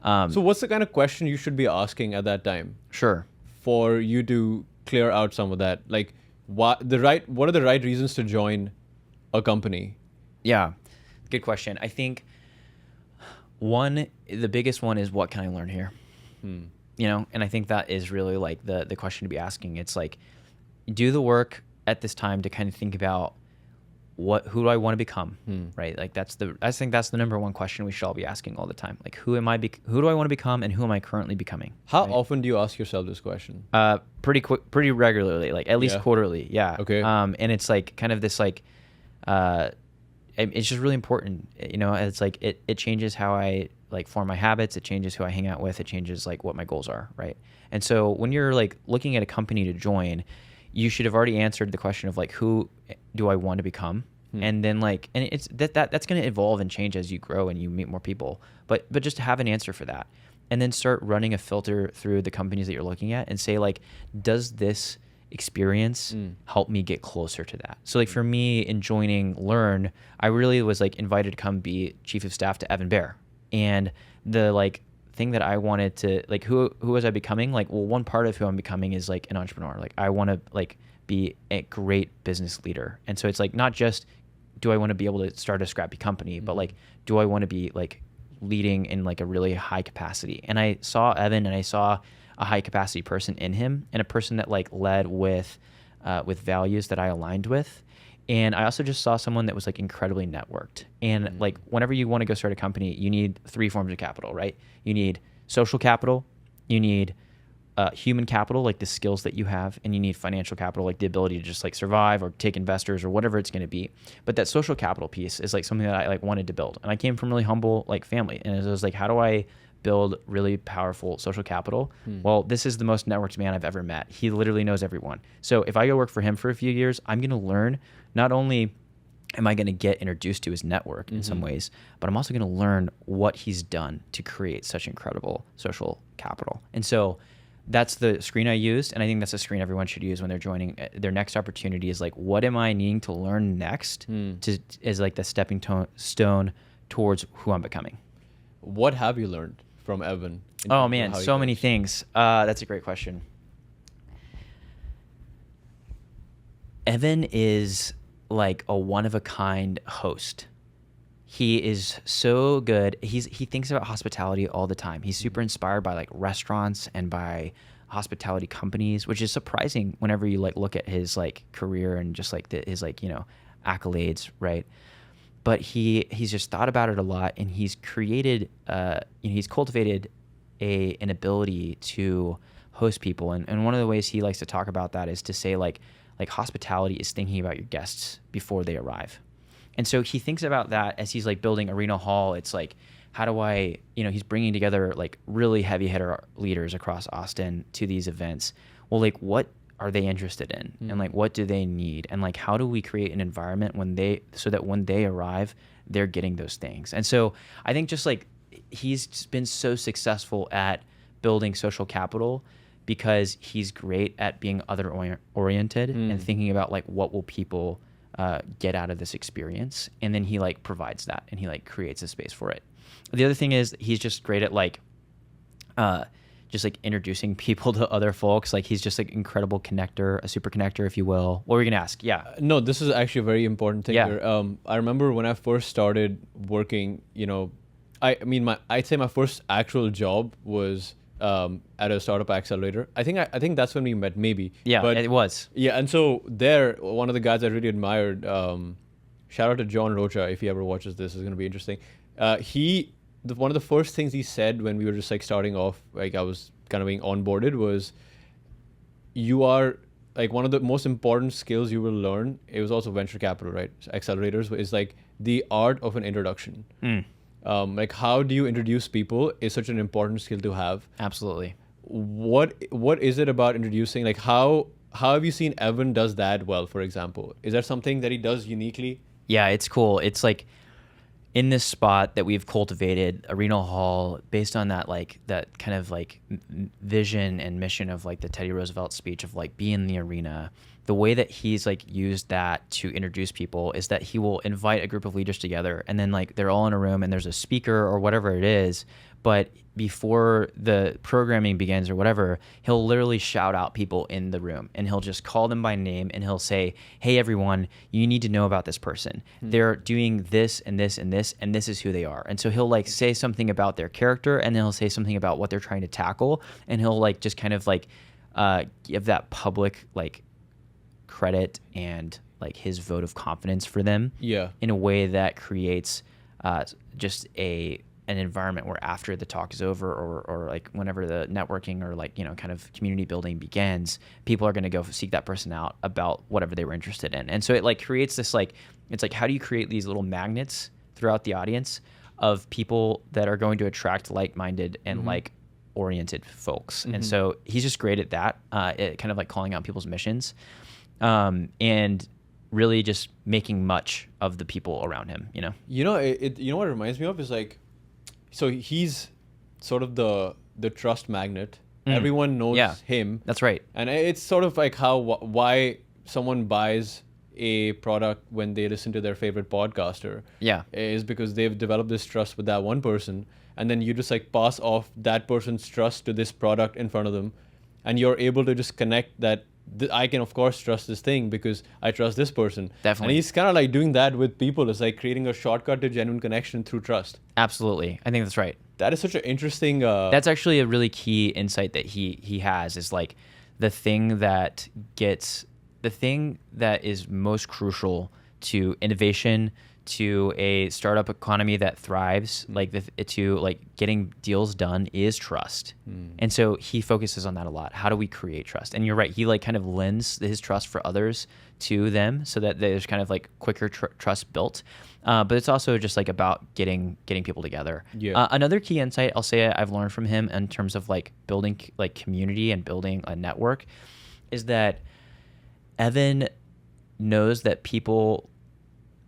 so what's the kind of question you should be asking at that time? Sure. For you to clear out some of that, like what are the right reasons to join a company? Yeah, good question. I think the biggest one is what can I learn here? You know, and I think that is really like the question to be asking. It's like, do the work at this time to kind of think about who do I want to become, right? Like I think that's the number one question we should all be asking all the time. Like who do I want to become and who am I currently becoming? How often do you ask yourself this question? Pretty regularly, like at least quarterly. Yeah. Okay. And it's like kind of this like, it's just really important. You know, it's like it changes how I like form my habits. It changes who I hang out with. It changes like what my goals are, right? And so when you're like looking at a company to join, you should have already answered the question of like, who do I want to become? And then like, and it's that's going to evolve and change as you grow and you meet more people, but just have an answer for that. And then start running a filter through the companies that you're looking at and say like, does this experience help me get closer to that? So like for me in joining Learn, I really was like invited to come be chief of staff to Evan Baehr. And the like thing that I wanted to like, who was I becoming? Like, well, one part of who I'm becoming is like an entrepreneur. Like I want to like be a great business leader. And so it's like, not just do I want to be able to start a scrappy company, but like, do I want to be like leading in like a really high capacity? And I saw Evan and I saw a high capacity person in him and a person that like led with values that I aligned with. And I also just saw someone that was like incredibly networked. And like whenever you want to go start a company, you need 3 forms of capital, right? You need social capital, you need human capital, like the skills that you have, and you need financial capital, like the ability to just like survive or take investors or whatever it's going to be. But that social capital piece is like something that I like wanted to build. And I came from really humble like family. And it was like, how do I build really powerful social capital? Well, this is the most networked man I've ever met. He literally knows everyone. So if I go work for him for a few years, I'm going to learn, not only am I going to get introduced to his network in some ways, but I'm also going to learn what he's done to create such incredible social capital. And so that's the screen I used. And I think that's a screen everyone should use when they're joining. Their next opportunity is like, what am I needing to learn next is like the stepping stone towards who I'm becoming. What have you learned from Evan? Oh man, so many things. That's a great question. Evan is like a one-of-a-kind host. He is so good. He thinks about hospitality all the time. He's super inspired by like restaurants and by hospitality companies, which is surprising whenever you like look at his like career and just like his like, you know, accolades, right? But he's just thought about it a lot, and he's created, he's cultivated an ability to host people. And one of the ways he likes to talk about that is to say like hospitality is thinking about your guests before they arrive. And so he thinks about that as he's like building Arena Hall. It's like, how do I, he's bringing together like really heavy hitter leaders across Austin to these events. Well, like what are they interested in? And like, what do they need? And like, how do we create an environment so that when they arrive, they're getting those things? And so I think just like, he's been so successful at building social capital because he's great at being other oriented and thinking about like, what will people get out of this experience, and then he like provides that and he like creates a space for it. The other thing is he's just great at like just like introducing people to other folks. Like he's just like incredible connector, a super connector, if you will. What were you gonna ask? Yeah. No, this is actually a very important thing here. I remember when I first started working, I'd say my first actual job was at a startup accelerator. I think that's when we met, maybe. Yeah, but it was. Yeah, and so there, one of the guys I really admired. Shout out to John Rocha if he ever watches this. It's going to be interesting. One of the first things he said when we were just like starting off, like I was kind of being onboarded, was you are like one of the most important skills you will learn. It was also venture capital, right? So accelerators is like the art of an introduction. Like how do you introduce people is such an important skill to have. Absolutely. What is it about introducing? Like how have you seen Evan does that well, for example? Is there something that he does uniquely? Yeah, it's cool. It's like in this spot that we've cultivated, Arena Hall, based on that that kind of like vision and mission of like the Teddy Roosevelt speech of like be in the arena. The way that he's like used that to introduce people is that he will invite a group of leaders together, and then like they're all in a room and there's a speaker or whatever it is. But before the programming begins or whatever, he'll literally shout out people in the room, and he'll just call them by name, and he'll say, hey, everyone, you need to know about this person. They're doing this and this and this, and this is who they are. And so he'll like say something about their character, and then he'll say something about what they're trying to tackle, and he'll like just kind of like give that public like credit and like his vote of confidence for them in a way that creates just an environment where after the talk is over or like whenever the networking or like, you know, kind of community building begins, people are going to go seek that person out about whatever they were interested in. And so it like creates this like, it's like, how do you create these little magnets throughout the audience of people that are going to attract like-minded and like oriented folks? And so he's just great at that, kind of like calling out people's missions. And really just making much of the people around him, you know? You know, you know what it reminds me of is like, so he's sort of the trust magnet. Everyone knows him. That's right. And it's sort of like why someone buys a product when they listen to their favorite podcaster. Yeah. Is because they've developed this trust with that one person. And then you just like pass off that person's trust to this product in front of them. And you're able to just connect that I can, of course, trust this thing because I trust this person. Definitely. And he's kind of like doing that with people. It's like creating a shortcut to genuine connection through trust. Absolutely. I think that's right. That is such an interesting... that's actually a really key insight that he has is like the thing that is most crucial to innovation, to a startup economy that thrives, to like getting deals done is trust. And so he focuses on that a lot. How do we create trust? And you're right, he like kind of lends his trust for others to them so that there's kind of like quicker trust built. But it's also just like about getting people together. Yeah. Another key insight I'll say I've learned from him in terms of like building like community and building a network is that Evan knows that people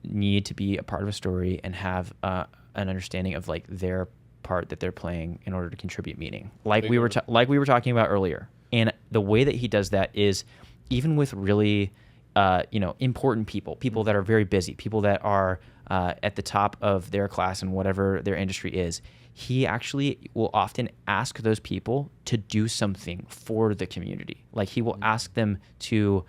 need to be a part of a story and have an understanding of like their part that they're playing in order to contribute meaning, like we were talking about earlier. And the way that he does that is even with really important people that are very busy, people that are at the top of their class and whatever their industry is, he actually will often ask those people to do something for the community. Like he will ask them to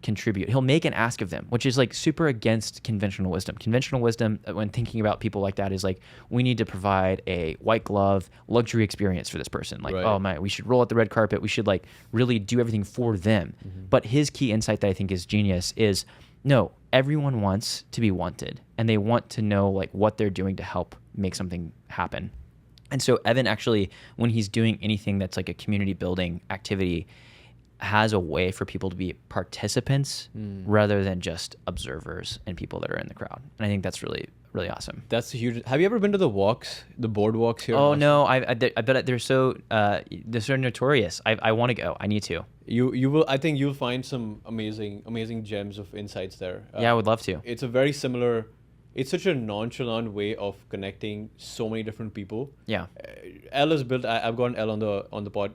contribute. He'll make an ask of them, which is like super against conventional wisdom. Conventional wisdom, when thinking about people like that, is like, we need to provide a white glove luxury experience for this person. Like, oh my, we should roll out the red carpet. We should like really do everything for them. But his key insight that I think is genius is, no, everyone wants to be wanted, and they want to know like what they're doing to help make something happen. And so Evan actually, when he's doing anything that's like a community building activity, has a way for people to be participants rather than just observers and people that are in the crowd. And I think that's really, really awesome. That's huge. Have you ever been to the board walks here? Oh no, I bet they're so notorious. I want to go. I need to. You will. I think you'll find some amazing gems of insights there. Yeah, I would love to. It's a very similar. It's such a nonchalant way of connecting so many different people. Yeah. Elle is built. I've got an Elle on the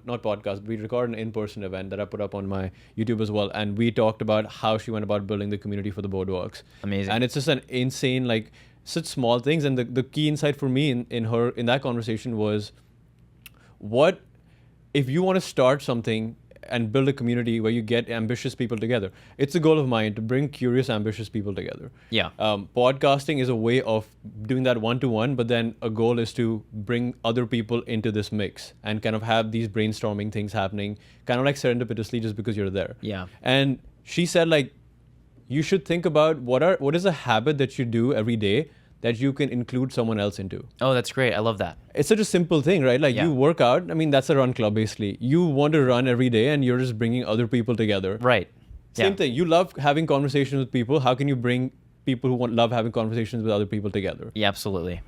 not podcast, but we record an in-person event that I put up on my YouTube as well, and we talked about how she went about building the community for the boardwalks. Amazing. And it's just an insane, like, such small things. And the key insight for me in that conversation was, what if you want to start something and build a community where you get ambitious people together. It's a goal of mine to bring curious, ambitious people together. Yeah. Podcasting is a way of doing that one-to-one, but then a goal is to bring other people into this mix and kind of have these brainstorming things happening, kind of like serendipitously just because you're there. Yeah. And she said, like, you should think about what is a habit that you do every day that you can include someone else into. Oh, that's great. I love that. It's such a simple thing, right? Like you work out. I mean, that's a run club, basically. You want to run every day and you're just bringing other people together. Right. Same thing. You love having conversations with people. How can you bring people who love having conversations with other people together? Yeah, absolutely.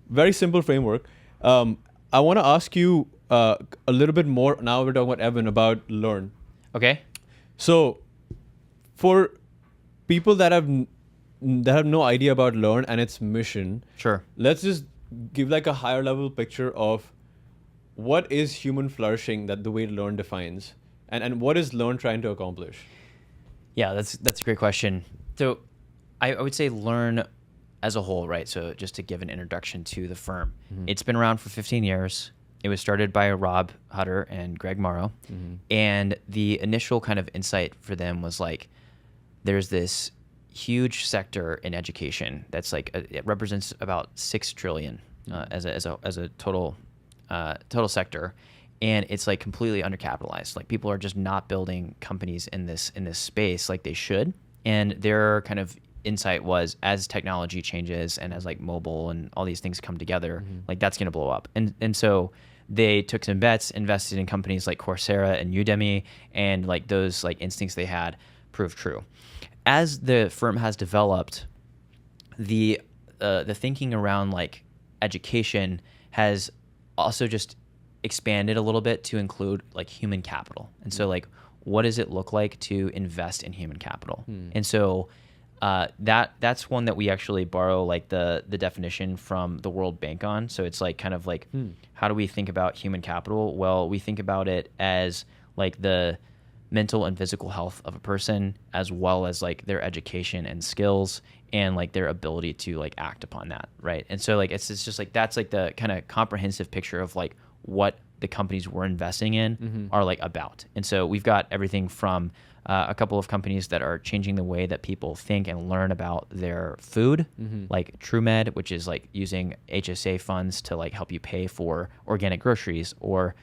Very simple framework. I want to ask you a little bit more. Now we're talking about Evan, about learn. Okay. So for people that have no idea about learn and its mission, sure, let's just give like a higher level picture of what is human flourishing that the way learn defines, and what is learn trying to accomplish. Yeah, that's a great question. So I would say learn as a whole, right? So just to give an introduction to the firm, it's been around for 15 years. It was started by Rob Hutter and Greg Morrow, and the initial kind of insight for them was like, there's this huge sector in education that's like it represents about 6 trillion as a total sector, and it's like completely undercapitalized. Like people are just not building companies in this space like they should. And their kind of insight was, as technology changes and as like mobile and all these things come together, like that's going to blow up. And so they took some bets, invested in companies like Coursera and Udemy, and like those like instincts they had proved true. As the firm has developed, the thinking around like education has also just expanded a little bit to include like human capital. And so like, what does it look like to invest in human capital? And so that's one that we actually borrow like the definition from the World Bank on. So it's like kind of like, how do we think about human capital? Well, we think about it as like the mental and physical health of a person, as well as like their education and skills and like their ability to like act upon that, right? And so like it's just like that's like the kind of comprehensive picture of like what the companies we're investing in are like about. And so we've got everything from a couple of companies that are changing the way that people think and learn about their food, like TrueMed, which is like using HSA funds to like help you pay for organic groceries, or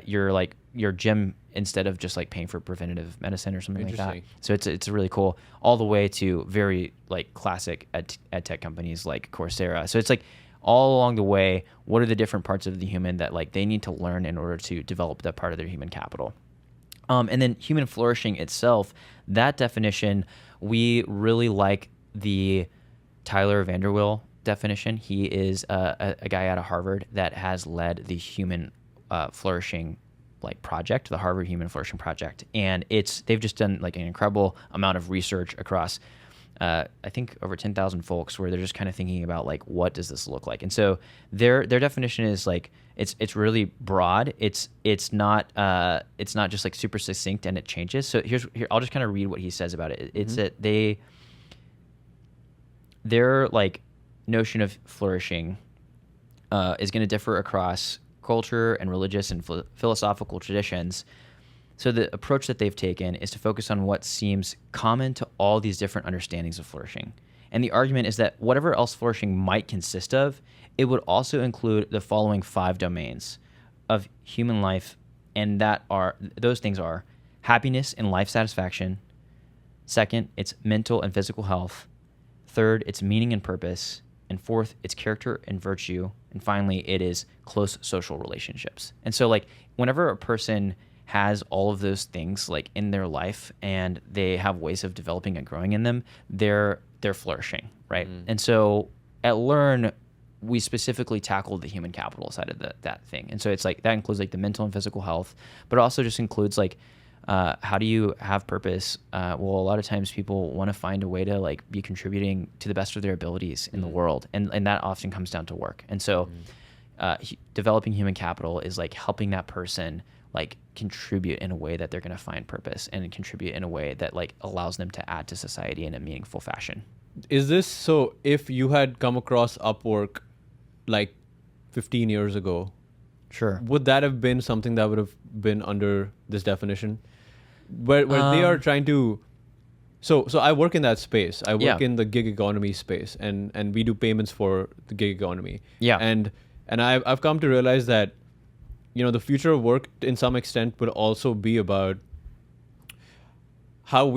your gym, instead of just like paying for preventative medicine or something like that. So it's really cool, all the way to very like classic ed tech companies like Coursera. So it's like all along the way, what are the different parts of the human that like they need to learn in order to develop that part of their human capital? And then human flourishing itself, that definition, we really like the Tyler Vanderwill definition. He is a guy out of Harvard that has led the human flourishing like project, the Harvard Human Flourishing Project. And they've just done like an incredible amount of research across I think over 10,000 folks, where they're just kind of thinking about like, what does this look like? And so their definition is like, it's really broad. It's not just like super succinct, and it changes. So here I'll just kind of read what he says about it. It's that their like notion of flourishing is going to differ across culture and religious and philosophical traditions. So the approach that they've taken is to focus on what seems common to all these different understandings of flourishing. And the argument is that whatever else flourishing might consist of, it would also include the following 5 domains of human life, and those things are happiness and life satisfaction. Second, it's mental and physical health. Third, it's meaning and purpose. And fourth, it's character and virtue. And finally, it is close social relationships. And so like whenever a person has all of those things like in their life and they have ways of developing and growing in them, they're flourishing, right? And so at Learn, we specifically tackled the human capital side of that thing. And so it's like that includes like the mental and physical health, but it also just includes like how do you have purpose? Well, a lot of times people want to find a way to like be contributing to the best of their abilities in the world, and that often comes down to work. And so developing human capital is like helping that person like contribute in a way that they're going to find purpose, and contribute in a way that like allows them to add to society in a meaningful fashion. Is this so? If you had come across Upwork like 15 years ago, Sure. Would that have been something that would have been under this definition? Where they are trying to... So I work in that space. I work in the gig economy space, and we do payments for the gig economy. Yeah. And I've come to realize that, the future of work in some extent would also be about how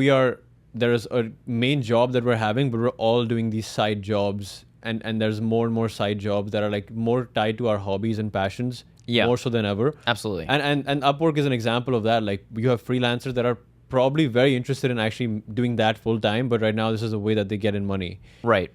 there is a main job that we're having, but we're all doing these side jobs, and there's more and more side jobs that are like more tied to our hobbies and passions, more so than ever. Absolutely. And Upwork is an example of that. Like, you have freelancers that are probably very interested in actually doing that full time, but right now this is a way that they get in money. Right.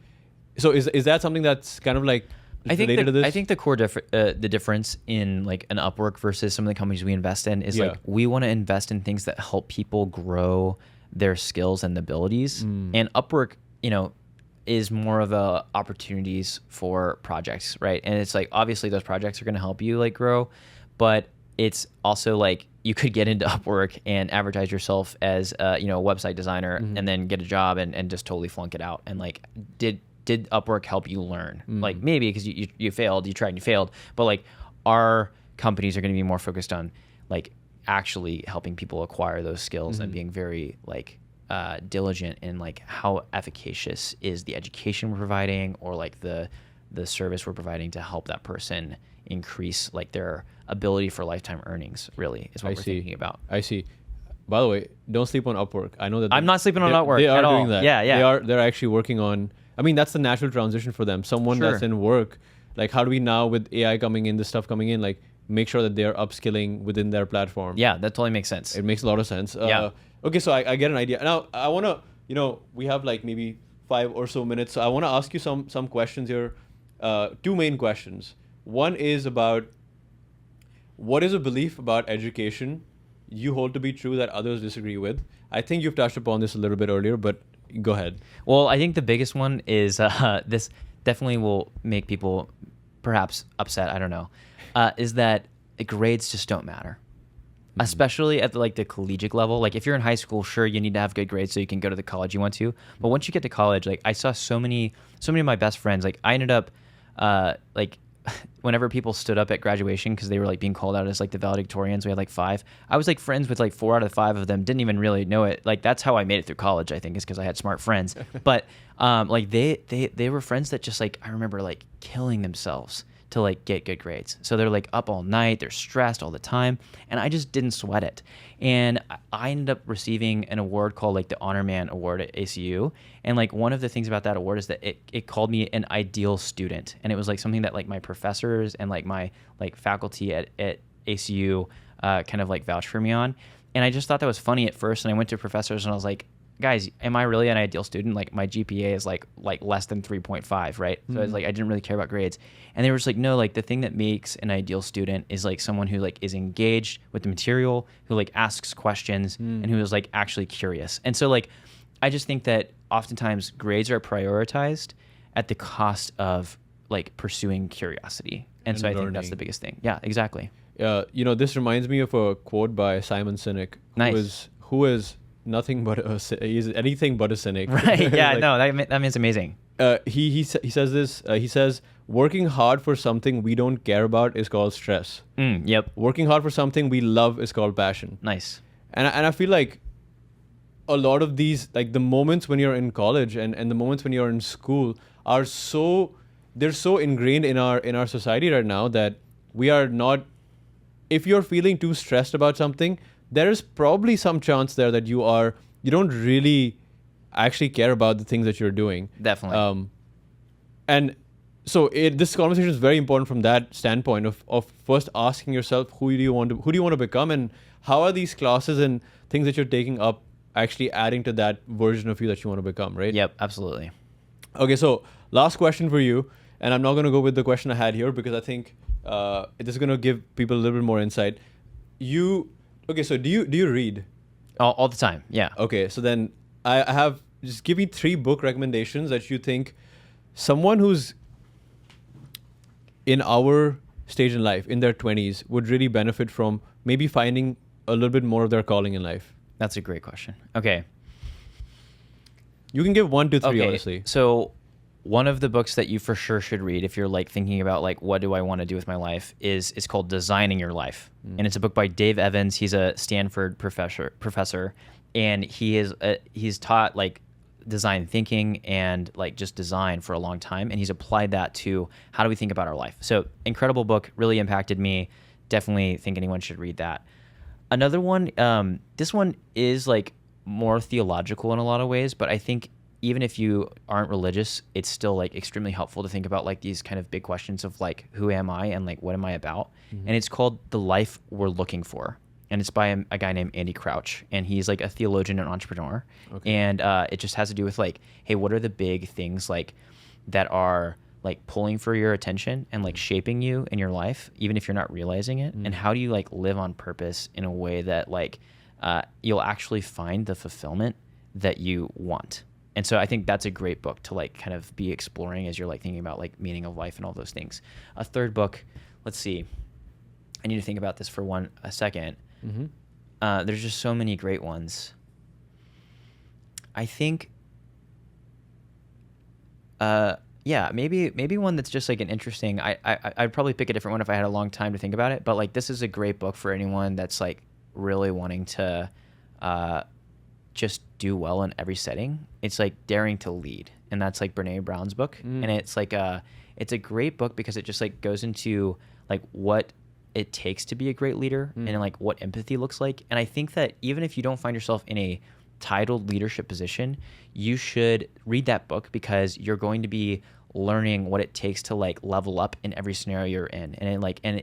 So is that something that's kind of like related to this? I think the core the difference in like an Upwork versus some of the companies we invest in is like we want to invest in things that help people grow their skills and abilities. And Upwork, is more of a opportunities for projects, right? And it's like, obviously those projects are going to help you like grow, but it's also like you could get into Upwork and advertise yourself as a website designer and then get a job and just totally flunk it out. And like, did Upwork help you learn? Like, maybe because you failed, you tried and you failed, but like our companies are going to be more focused on like actually helping people acquire those skills and being very like diligent in like how efficacious is the education we're providing, or like the service we're providing to help that person increase like their ability for lifetime earnings, really, is what we're thinking about. I see. By the way, don't sleep on Upwork. I know that I'm not sleeping on Upwork they are at all. doing that. Yeah. They're actually working on, I mean, that's the natural transition for them. Someone that's in work, like, how do we now, with AI coming in, this stuff coming in, like, make sure that they're upskilling within their platform? Yeah, that totally makes sense. It makes a lot of sense. Okay, so I get an idea. Now, I want to, we have like maybe 5 or so minutes. So I want to ask you some questions here. 2 main questions. One is about, what is a belief about education you hold to be true that others disagree with? I think you've touched upon this a little bit earlier, but go ahead. Well, I think the biggest one is this definitely will make people perhaps upset, I don't know, is that grades just don't matter. Especially at the collegiate level. Like, if you're in high school, sure, you need to have good grades so you can go to the college you want to. But once you get to college, like, I saw so many of my best friends, like, I ended up, like, whenever people stood up at graduation because they were like being called out as like the valedictorians, we had like 5. I was like friends with like 4 out of the 5 of them, didn't even really know it. Like, that's how I made it through college, I think, is because I had smart friends. But like they were friends that just like, I remember like killing themselves to like get good grades. So they're like up all night, they're stressed all the time, and I just didn't sweat it. And I ended up receiving an award called like the Honor Man Award at ACU. And like, one of the things about that award is that it called me an ideal student. And it was like something that like my professors and like my like faculty at ACU kind of like vouched for me on. And I just thought that was funny at first. And I went to professors and I was like, guys, am I really an ideal student? Like, my GPA is like less than 3.5, right? So it's like, I didn't really care about grades. And they were just like, no, like, the thing that makes an ideal student is like someone who like is engaged with the material, who like asks questions, and who is like actually curious. And so like, I just think that oftentimes grades are prioritized at the cost of like pursuing curiosity. And so I think that's the biggest thing. Yeah, exactly. This reminds me of a quote by Simon Sinek, who is nothing but he's anything but a cynic. Right. Yeah. No, that means amazing. He says this. He says, working hard for something we don't care about is called stress. Yep. Working hard for something we love is called passion. Nice. And I feel like a lot of these, like the moments when you're in college and the moments when you're in school are they're so ingrained in our society right now that we are not, if you're feeling too stressed about something, there is probably some chance there that you don't really actually care about the things that you're doing. Definitely. And so this conversation is very important from that standpoint of first asking yourself, who do you want to become, and how are these classes and things that you're taking up actually adding to that version of you that you want to become, right? Yep, absolutely. Okay, so last question for you, and I'm not going to go with the question I had here because I think this is going to give people a little bit more insight. Okay, so do you read? All the time, yeah. Okay, so then I have, just give me 3 book recommendations that you think someone who's in our stage in life, in their 20s, would really benefit from maybe finding a little bit more of their calling in life. That's a great question. Okay. You can give 1 to 3, honestly. So one of the books that you for sure should read if you're like thinking about like what do I want to do with my life is called Designing Your Life, and it's a book by Dave Evans. He's a Stanford professor, and he's taught like design thinking and like just design for a long time, and he's applied that to how do we think about our life. So incredible book, really impacted me. Definitely think anyone should read that. Another one, this one is like more theological in a lot of ways, but I think even if you aren't religious, it's still like extremely helpful to think about like these kind of big questions of like, who am I and like, what am I about? And it's called The Life We're Looking For. And it's by a guy named Andy Crouch. And he's like a theologian and entrepreneur. Okay. And it just has to do with like, hey, what are the big things like that are like pulling for your attention and like shaping you in your life, even if you're not realizing it? And how do you like live on purpose in a way that like you'll actually find the fulfillment that you want? And so I think that's a great book to like kind of be exploring as you're like thinking about like meaning of life and all those things. A third book, let's see. I need to think about this for a second. There's just so many great ones. I think, maybe one that's just like an interesting. I'd probably pick a different one if I had a long time to think about it. But like this is a great book for anyone that's like really wanting to just do well in every setting. It's like Daring to Lead, and that's like Brene Brown's book. And it's like it's a great book because it just like goes into like what it takes to be a great leader and like what empathy looks like. And I think that even if you don't find yourself in a titled leadership position, you should read that book because you're going to be learning what it takes to like level up in every scenario you're in. And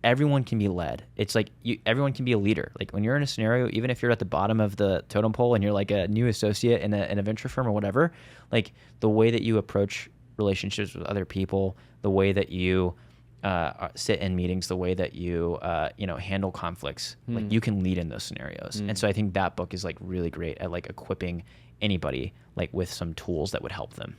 everyone can be led. It's like everyone can be a leader. Like when you're in a scenario, even if you're at the bottom of the totem pole and you're like a new associate in a venture firm or whatever, like the way that you approach relationships with other people, the way that you sit in meetings, the way that you handle conflicts, like you can lead in those scenarios. And so I think that book is like really great at like equipping anybody like with some tools that would help them.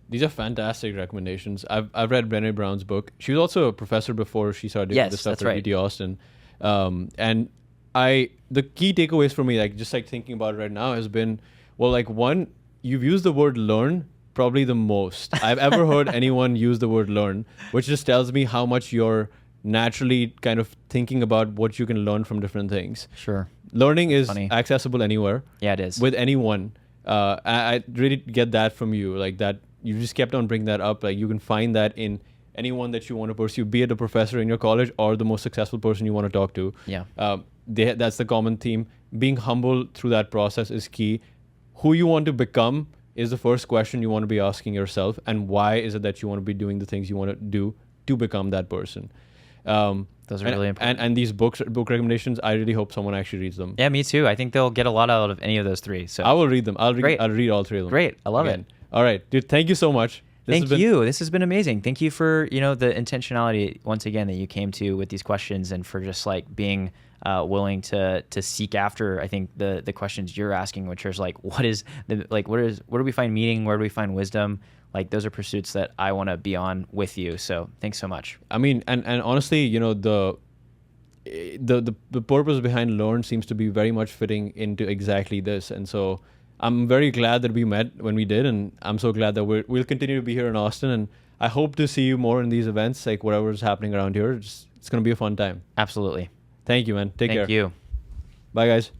These are fantastic recommendations. I've read Brene Brown's book. She was also a professor before she started doing this stuff at UT Austin. And the key takeaways for me, like just like thinking about it right now, has been, well, like one, you've used the word learn probably the most I've ever heard anyone use the word learn, which just tells me how much you're naturally kind of thinking about what you can learn from different things. Sure. Learning is accessible anywhere. Yeah, it is. With anyone. I really get that from you, like that you just kept on bringing that up. Like you can find that in anyone that you want to pursue, be it a professor in your college or the most successful person you want to talk to. Yeah. That's the common theme. Being humble through that process is key. Who you want to become is the first question you want to be asking yourself, and why is it that you want to be doing the things you want to do to become that person? Those are really important. And these book recommendations, I really hope someone actually reads them. Yeah, me too. I think they'll get a lot out of any of those three. So I will read them. I'll read all three of them. Great. I love it. All right, dude. Thank you so much. Thank you. This has been amazing. Thank you for the intentionality once again that you came to with these questions, and for just like being willing to seek after, I think the questions you're asking, which is like where do we find meaning? Where do we find wisdom? Like those are pursuits that I want to be on with you. So thanks so much. I mean, and honestly, the purpose behind Learn seems to be very much fitting into exactly this. And so I'm very glad that we met when we did, and I'm so glad that we'll continue to be here in Austin. And I hope to see you more in these events, like whatever's happening around here. It's going to be a fun time. Absolutely. Thank you, man. Take care. Thank you. Bye, guys.